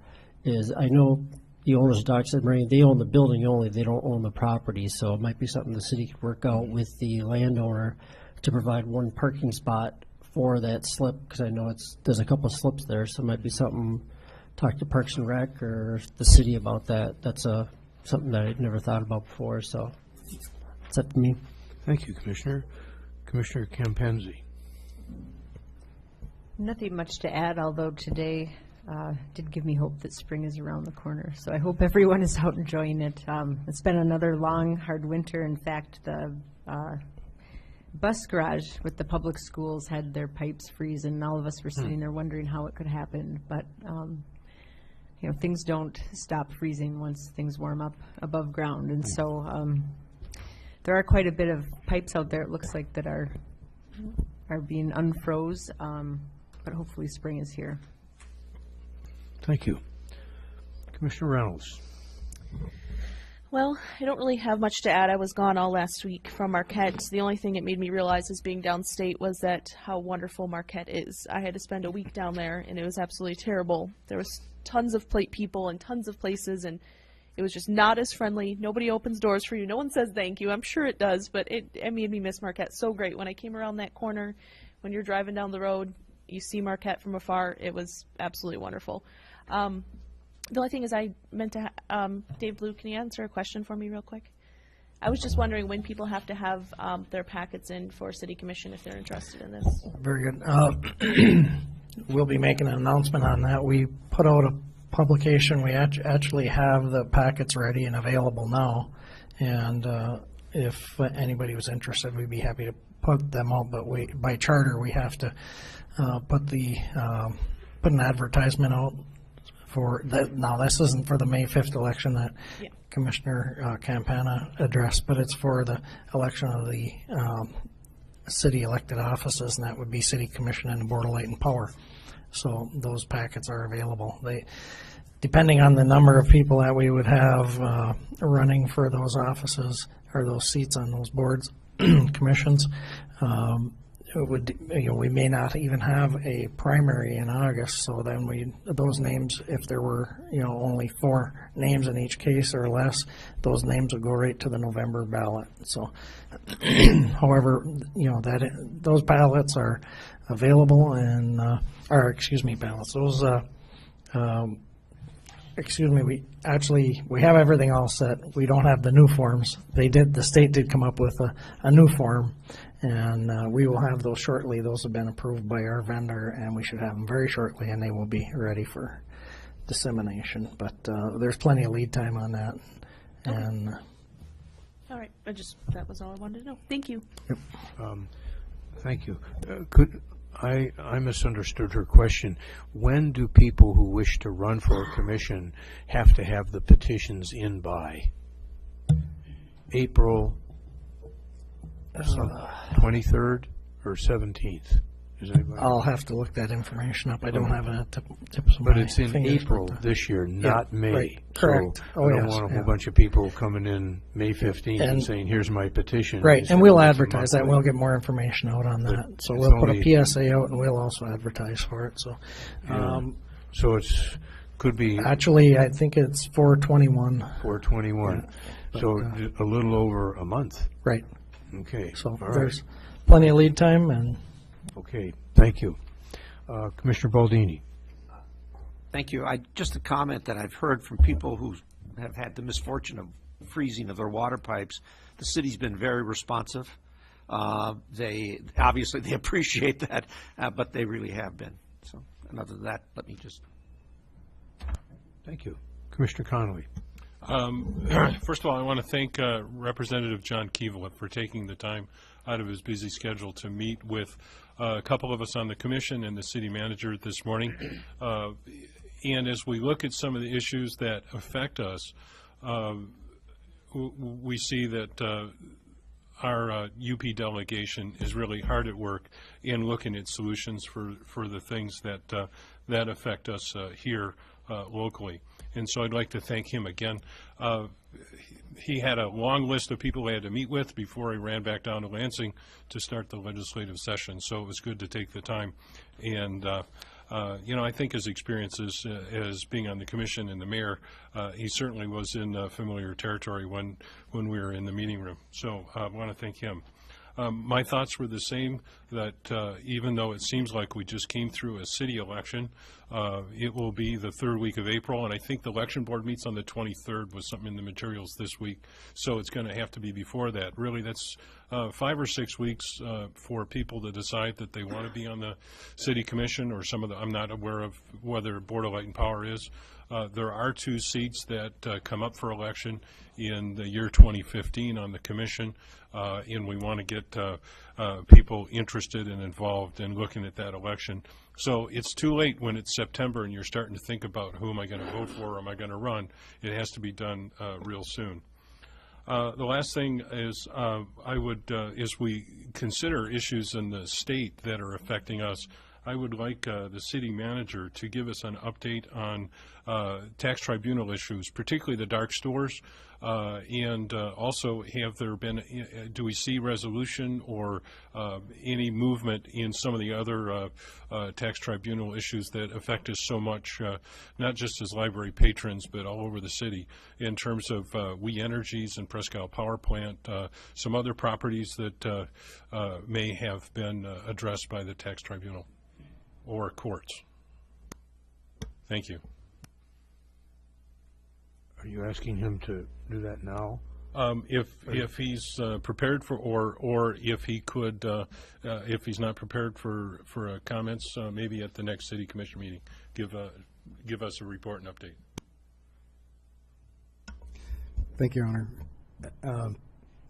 I know the owners of Dockside Marine, they own the building only, they don't own the property, so it might be something the city could work out with the landowner to provide one parking spot for that slip, because I know there's a couple of slips there, so it might be something, talk to Parks and Rec or the city about that. That's something that I'd never thought about before, so it's up to me. Thank you, Commissioner. Commissioner Campenzi. Nothing much to add, although today did give me hope that spring is around the corner. So I hope everyone is out enjoying it. It's been another long, hard winter. In fact, the bus garage with the public schools had their pipes freeze, and all of us were sitting there wondering how it could happen. But things don't stop freezing once things warm up above ground, and so there are quite a bit of pipes out there. It looks like that are being unfroze, but hopefully spring is here. Thank you. Commissioner Reynolds. Well, I don't really have much to add. I was gone all last week from Marquette. The only thing it made me realize as being downstate was that how wonderful Marquette is. I had to spend a week down there, and it was absolutely terrible. There was tons of people and tons of places, and it was just not as friendly. Nobody opens doors for you. No one says thank you. I'm sure it does, but it made me miss Marquette so great. When I came around that corner, when you're driving down the road, you see Marquette from afar. It was absolutely wonderful. The only thing is I meant to, Dave Blue, can you answer a question for me real quick? I was just wondering when people have to have their packets in for city commission if they're interested in this. Very good. We'll be making an announcement on that. We put out a publication. We actually have the packets ready and available now. And if anybody was interested, we'd be happy to put them out. But by charter, we have to put an advertisement out for that. Now, this isn't for the May 5th election that Commissioner Campana addressed, but it's for the election of the city elected offices, and that would be City Commission and the Board of Light and Power. So those packets are available. Depending on the number of people that we would have running for those offices or those seats on those boards, commissions, we may not even have a primary in August. So then those names, if there were only 4 names in each case or less, those names would go right to the November ballot. So, however, those ballots are available and ballots. Those we have everything all set. We don't have the new forms. The state did come up with a new form, and we will have those shortly. Those have been approved by our vendor, and we should have them very shortly, and they will be ready for dissemination. But there's plenty of lead time on that. And all right, that was all I wanted to know. Thank you. Yep. Thank you. I misunderstood her question. When do people who wish to run for a commission have to have the petitions in by? April 23rd or 17th? I'll have to look that information up. I don't have it at the tips of my But it's in fingers, April this year, not May. Right. Correct. So I don't want a whole bunch of people coming in May 15th and saying, here's my petition. Right, and we'll advertise that. We'll get more information out on that. So we'll put a PSA out, and we'll also advertise for it. So, so could be. Actually, I think it's 4/21. 4/21. Yeah, so a little over a month. Right. Okay. So there's plenty of lead time and. Okay, thank you. Commissioner Baldini. Thank you. Just a comment that I've heard from people who have had the misfortune of freezing of their water pipes. The city's been very responsive. They appreciate that, but they really have been. So, and other than that, let me just. Thank you, Commissioner Connolly. First of all, I want to thank Representative John Keevala for taking the time out of his busy schedule to meet with a couple of us on the commission and the city manager this morning. And as we look at some of the issues that affect us, we see that our UP delegation is really hard at work in looking at solutions for the things that affect us here locally. And so I'd like to thank him again. He had a long list of people he had to meet with before he ran back down to Lansing to start the legislative session. So it was good to take the time. And, I think his experiences as being on the commission and the mayor, he certainly was in familiar territory when we were in the meeting room. So I want to thank him. My thoughts were the same, that even though it seems like we just came through a city election, it will be the 3rd week of April, and I think the election board meets on the 23rd with something in the materials this week, so it's going to have to be before that. Really, that's 5 or 6 weeks for people to decide that they want to be on the city commission or some of the, I'm not aware of whether Board of Light and Power is. There are 2 seats that come up for election in the year 2015 on the commission, and we want to get people interested and involved in looking at that election. So it's too late when it's September and you're starting to think about who am I going to vote for or am I going to run. It has to be done real soon. The last thing is as we consider issues in the state that are affecting us, I would like the city manager to give us an update on tax tribunal issues, particularly the dark stores, and also have there been, do we see resolution or any movement in some of the other tax tribunal issues that affect us so much, not just as library patrons, but all over the city, in terms of We Energies and Presque Isle Power Plant, some other properties that may have been addressed by the tax tribunal or courts. Thank you. Are you asking him to do that now? If he's prepared for, or if he could, if he's not prepared for comments, maybe at the next city commission meeting, give us a report and update. Thank you, Your Honor.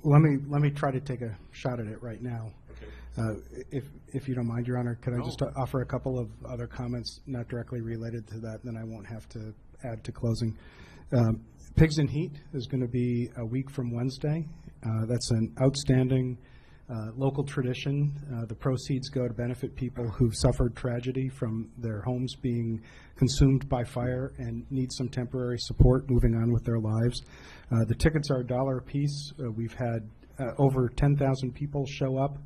Let me try to take a shot at it right now. Okay. If you don't mind, Your Honor, could I just offer a couple of other comments not directly related to that, then I won't have to add to closing. Pigs in Heat is going to be a week from Wednesday. That's an outstanding local tradition. The proceeds go to benefit people who've suffered tragedy from their homes being consumed by fire and need some temporary support moving on with their lives. The tickets are $1 a piece. We've had over 10,000 people show up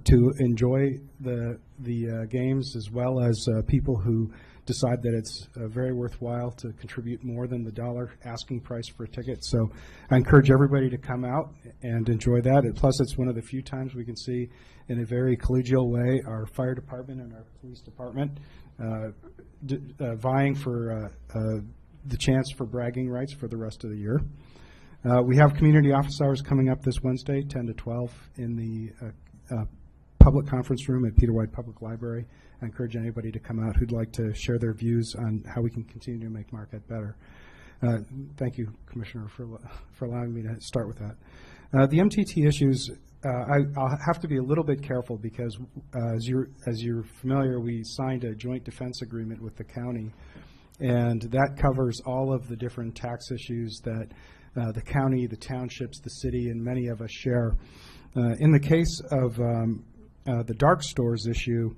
to enjoy the games, as well as people who decide that it's very worthwhile to contribute more than the $1 asking price for a ticket. So I encourage everybody to come out and enjoy that. Plus, it's one of the few times we can see, in a very collegial way, our fire department and our police department vying for the chance for bragging rights for the rest of the year. We have community office hours coming up this Wednesday, 10 to 12, in the public conference room at Peter White Public Library. I encourage anybody to come out who'd like to share their views on how we can continue to make Marquette better. Thank you, Commissioner, for allowing me to start with that. The MTT issues, I'll have to be a little bit careful because, as you're familiar, we signed a joint defense agreement with the county, and that covers all of the different tax issues that the county, the townships, the city, and many of us share. In the case of the dark stores issue,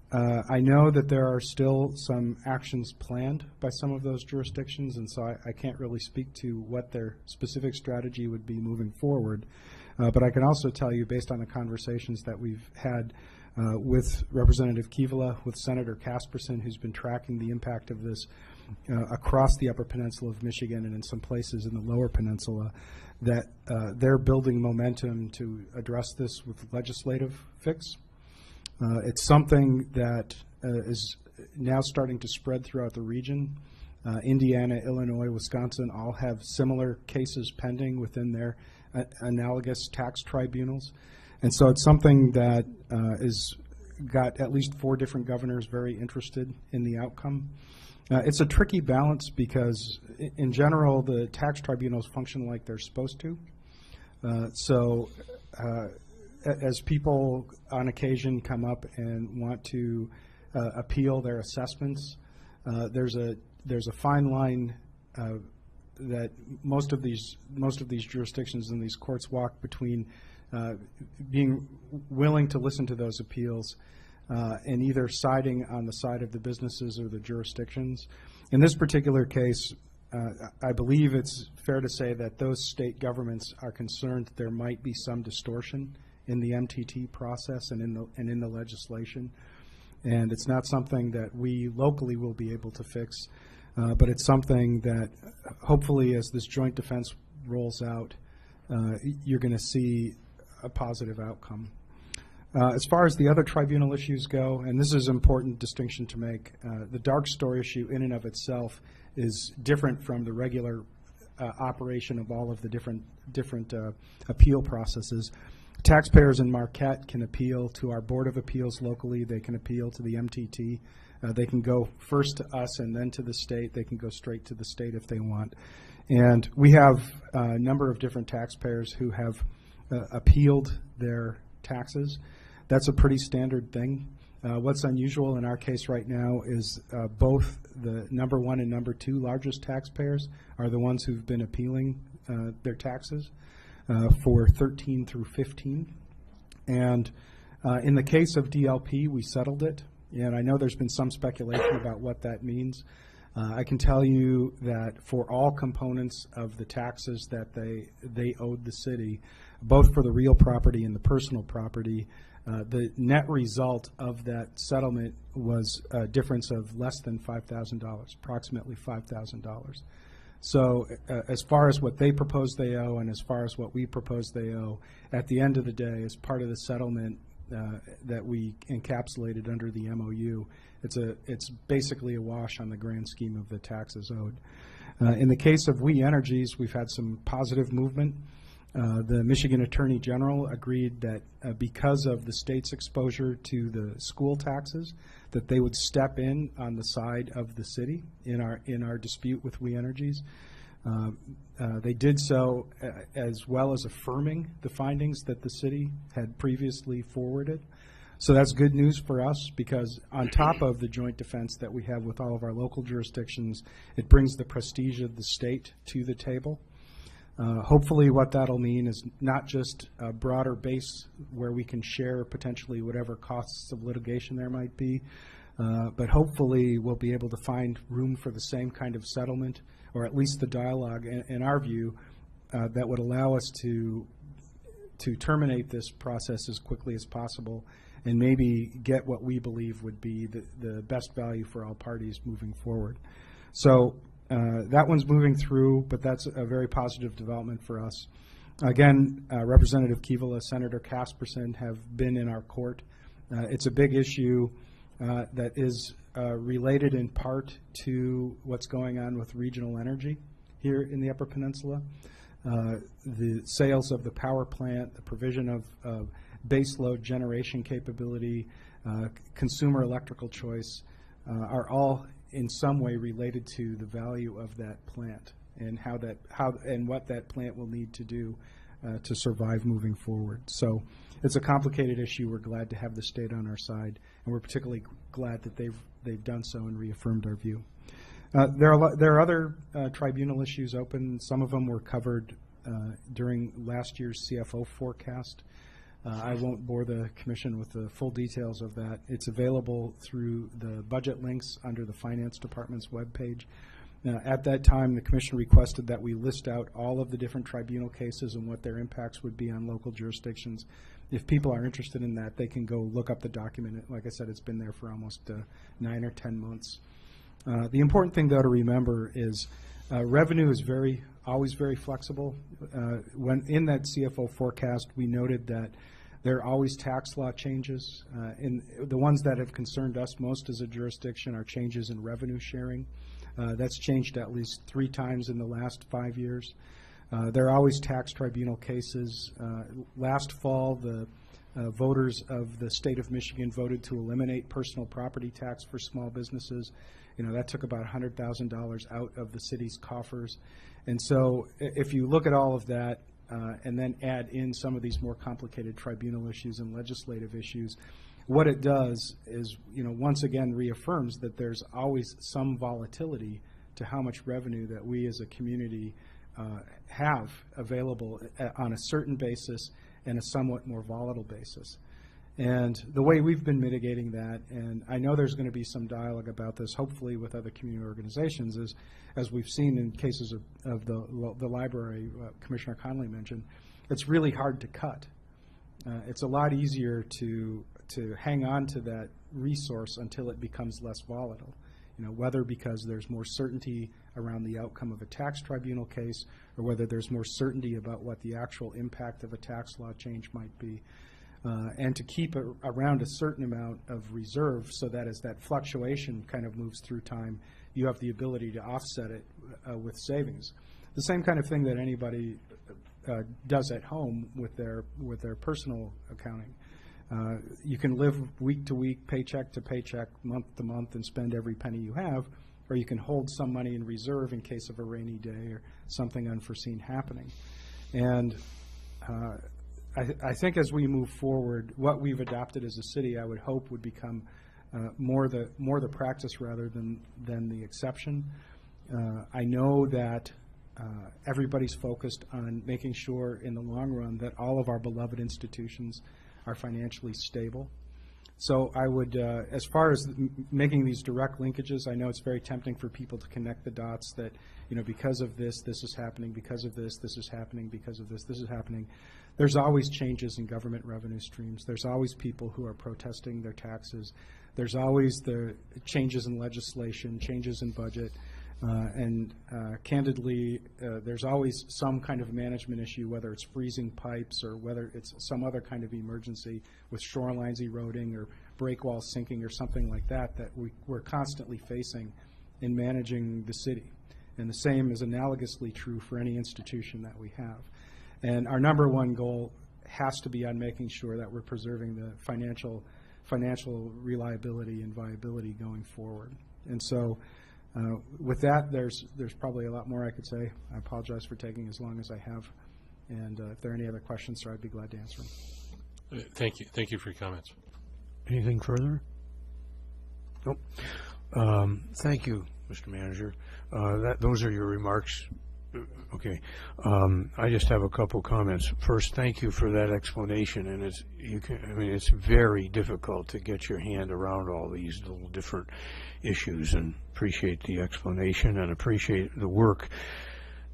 I know that there are still some actions planned by some of those jurisdictions, and so I can't really speak to what their specific strategy would be moving forward. But I can also tell you, based on the conversations that we've had with Representative Kivala, with Senator Casperson, who's been tracking the impact of this across the Upper Peninsula of Michigan and in some places in the Lower Peninsula, that they're building momentum to address this with legislative fix. It's something that is now starting to spread throughout the region. Indiana, Illinois, Wisconsin all have similar cases pending within their analogous tax tribunals. And so it's something that is got at least 4 different governors very interested in the outcome. It's a tricky balance because, in general, the tax tribunals function like they're supposed to. As people on occasion come up and want to appeal their assessments, there's a fine line that most of these jurisdictions and these courts walk between being willing to listen to those appeals and either siding on the side of the businesses or the jurisdictions. In this particular case, I believe it's fair to say that those state governments are concerned there might be some distortion in the MTT process and in the legislation, and it's not something that we locally will be able to fix, but it's something that hopefully, as this joint defense rolls out, you're going to see a positive outcome. As far as the other tribunal issues go, and this is an important distinction to make, the dark store issue in and of itself is different from the regular operation of all of the different appeal processes. Taxpayers in Marquette can appeal to our Board of Appeals locally. They can appeal to the MTT. They can go first to us and then to the state. They can go straight to the state if they want. And we have a number of different taxpayers who have appealed their taxes. That's a pretty standard thing. What's unusual in our case right now is both the number 1 and number 2 largest taxpayers are the ones who've been appealing their taxes for 13 through 15. And in the case of DLP, we settled it. And I know there's been some speculation about what that means. I can tell you that for all components of the taxes that they owed the city, both for the real property and the personal property, the net result of that settlement was a difference of less than $5,000, approximately $5,000. So as far as what they propose they owe and as far as what we propose they owe, at the end of the day, as part of the settlement that we encapsulated under the MOU, it's basically a wash on the grand scheme of the taxes owed. In the case of We Energies, we've had some positive movement. The Michigan Attorney General agreed that because of the state's exposure to the school taxes, that they would step in on the side of the city in our dispute with We Energies. They did so as well as affirming the findings that the city had previously forwarded. So that's good news for us, because on top of the joint defense that we have with all of our local jurisdictions, it brings the prestige of the state to the table. Hopefully what that'll mean is not just a broader base where we can share potentially whatever costs of litigation there might be, but hopefully we'll be able to find room for the same kind of settlement, or at least the dialogue, in our view, that would allow us to terminate this process as quickly as possible and maybe get what we believe would be the best value for all parties moving forward. So that one's moving through, but that's a very positive development for us. Again, Representative Keevala, Senator Casperson have been in our court. It's a big issue that is related in part to what's going on with regional energy here in the Upper Peninsula. The sales of the power plant, the provision of baseload generation capability, consumer electrical choice are all in some way related to the value of that plant and and what that plant will need to do to survive moving forward. So it's a complicated issue. We're glad to have the state on our side, and we're particularly glad that they've done so and reaffirmed our view. There are other tribunal issues open. Some of them were covered during last year's CFO forecast. I won't bore the commission with the full details of that. It's available through the budget links under the Finance Department's webpage. At that time, the commission requested that we list out all of the different tribunal cases and what their impacts would be on local jurisdictions. If people are interested in that, they can go look up the document. Like I said, it's been there for almost 9 or 10 months. The important thing, though, to remember is revenue is always very flexible. When in that CFO forecast, we noted that there are always tax law changes. The ones that have concerned us most as a jurisdiction are changes in revenue sharing. That's changed at least 3 times in the last 5 years. There are always tax tribunal cases. Last fall, the voters of the state of Michigan voted to eliminate personal property tax for small businesses. That took about $100,000 out of the city's coffers. And so if you look at all of that and then add in some of these more complicated tribunal issues and legislative issues, what it does is, once again reaffirms that there's always some volatility to how much revenue that we as a community have available on a certain basis and a somewhat more volatile basis. And the way we've been mitigating that, and I know there's going to be some dialogue about this, hopefully with other community organizations, is, as we've seen in cases of the library Commissioner Connolly mentioned, it's really hard to cut. It's a lot easier to hang on to that resource until it becomes less volatile, whether because there's more certainty around the outcome of a tax tribunal case or whether there's more certainty about what the actual impact of a tax law change might be. And to keep around a certain amount of reserve so that as that fluctuation kind of moves through time, you have the ability to offset it with savings. The same kind of thing that anybody does at home with their personal accounting. You can live week to week, paycheck to paycheck, month to month, and spend every penny you have, or you can hold some money in reserve in case of a rainy day or something unforeseen happening. And I think as we move forward, what we've adopted as a city, I would hope would become more the practice rather than the exception. I know that everybody's focused on making sure in the long run that all of our beloved institutions are financially stable. So I would, as far as making these direct linkages, I know it's very tempting for people to connect the dots that, because of this, this is happening, because of this, this is happening, because of this, this is happening. There's always changes in government revenue streams. There's always people who are protesting their taxes. There's always the changes in legislation, changes in budget. And candidly, there's always some kind of management issue, whether it's freezing pipes or whether it's some other kind of emergency with shorelines eroding or break walls sinking or something like that we're constantly facing in managing the city. And the same is analogously true for any institution that we have. And our number one goal has to be on making sure that we're preserving the financial reliability and viability going forward. And so with that, there's probably a lot more I could say. I apologize for taking as long as I have. And if there are any other questions, sir, I'd be glad to answer them. Thank you. Thank you for your comments. Anything further? Nope. Thank you, Mr. Manager. Those are your remarks. Okay. I just have a couple comments. First, thank you for that explanation. And it's very difficult to get your hand around all these little different issues, and appreciate the explanation and appreciate the work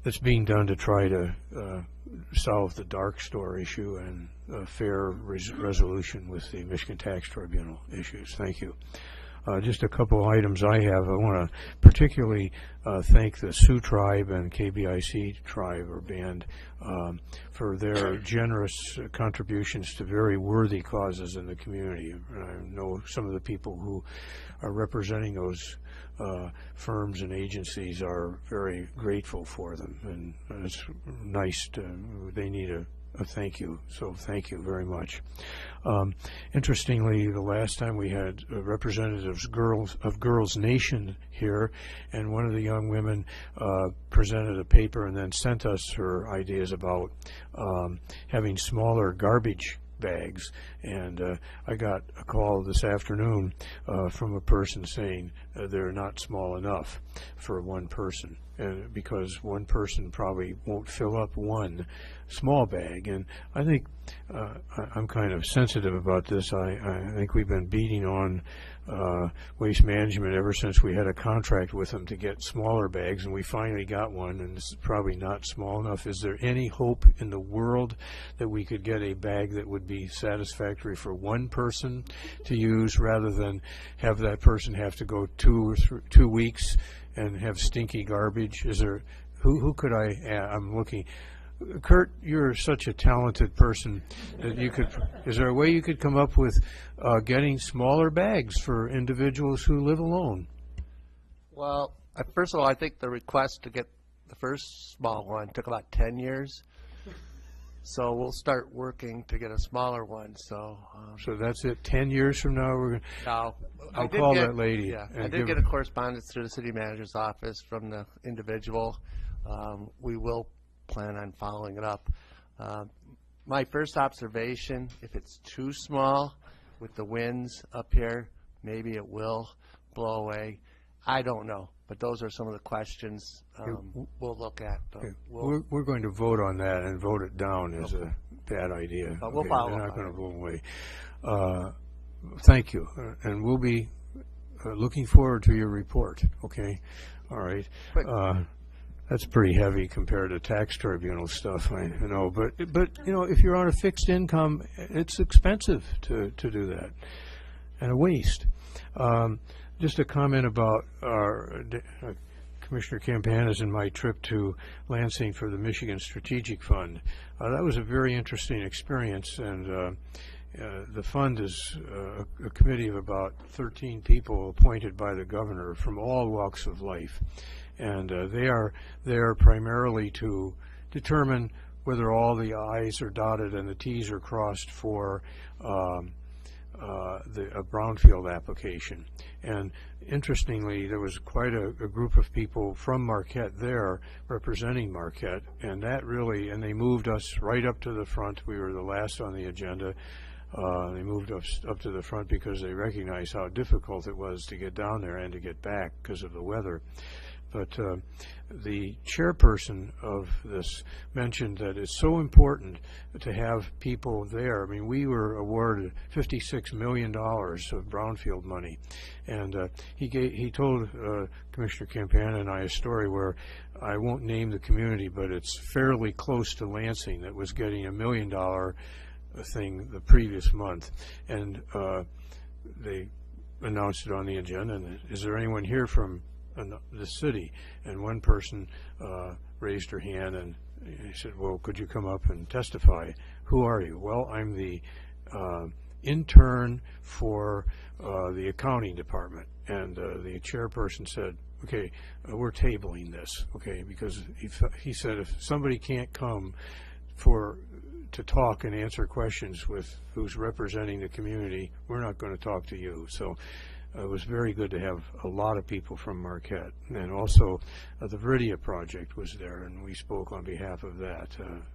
that's being done to try to solve the dark store issue and a fair resolution with the Michigan Tax Tribunal issues. Thank you. Just a couple items I have. I want to particularly thank the Sioux Tribe and KBIC Tribe or Band for their generous contributions to very worthy causes in the community. I know some of the people who are representing those firms and agencies are very grateful for them, and it's nice they need a thank you, so thank you very much. Interestingly, the last time we had representatives of Girls Nation here, and one of the young women presented a paper and then sent us her ideas about having smaller garbage bags, and I got a call this afternoon from a person saying they're not small enough for one person, because one person probably won't fill up one small bag. And I think I'm kind of sensitive about this. I think we've been beating on Waste Management ever since we had a contract with them to get smaller bags, and we finally got one, and this is probably not small enough. Is there any hope in the world that we could get a bag that would be satisfactory for one person to use, rather than have that person have to go 2 weeks and have stinky garbage? Is there, who could I'm looking. Kurt, you're such a talented person that you could, is there a way you could come up with getting smaller bags for individuals who live alone? Well, first of all, I think the request to get the first small one took about 10 years. So we'll start working to get a smaller one. So that's it. 10 years from now, we're going to. No, I'll call that lady. Yeah, I did get a correspondence through the city manager's office from the individual. We will plan on following it up. My first observation: if it's too small, with the winds up here, maybe it will blow away. I don't know. But those are some of the questions we'll look at. We're going to vote on that and vote it down as a bad idea. But we'll follow up. They're not going to blow away. Thank you. And we'll be looking forward to your report. Okay? All right. That's pretty heavy compared to tax tribunal stuff, I know. But you know, if you're on a fixed income, it's expensive to do that, and a waste. Just a comment about our Commissioner Campana's and my trip to Lansing for the Michigan Strategic Fund. That was a very interesting experience, and the fund is a committee of about 13 people appointed by the governor from all walks of life, and they are there primarily to determine whether all the I's are dotted and the T's are crossed for a brownfield application. And interestingly, there was quite a group of people from Marquette there representing Marquette, and that really, and they moved us right up to the front. We were the last on the agenda. They moved us up to the front because they recognized how difficult it was to get down there and to get back because of the weather. But the chairperson of this mentioned that it's so important to have people there. I mean, we were awarded $56 million of brownfield money, and he told Commissioner Campana and I a story where I won't name the community, but it's fairly close to Lansing that was getting $1 million thing the previous month, and they announced it on the agenda. And is there anyone here from the city? And one person raised her hand and he said, well, could you come up and testify? Who are you? Well, I'm the intern for the accounting department. And the chairperson said, okay, we're tabling this, okay, because he said if somebody can't come to talk and answer questions with who's representing the community, we're not going to talk to you. So it was very good to have a lot of people from Marquette. And also the Viridia project was there, and we spoke on behalf of that.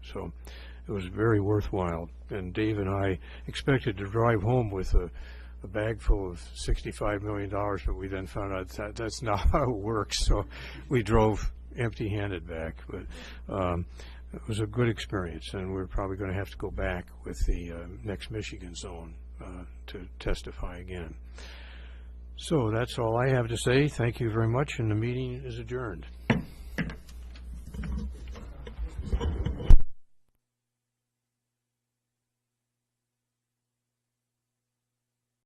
So it was very worthwhile. And Dave and I expected to drive home with a bag full of $65 million, but we then found out that that's not how it works. So we drove empty-handed back. But it was a good experience, and we're probably going to have to go back with the next Michigan zone to testify again. So that's all I have to say. Thank you very much, and the meeting is adjourned.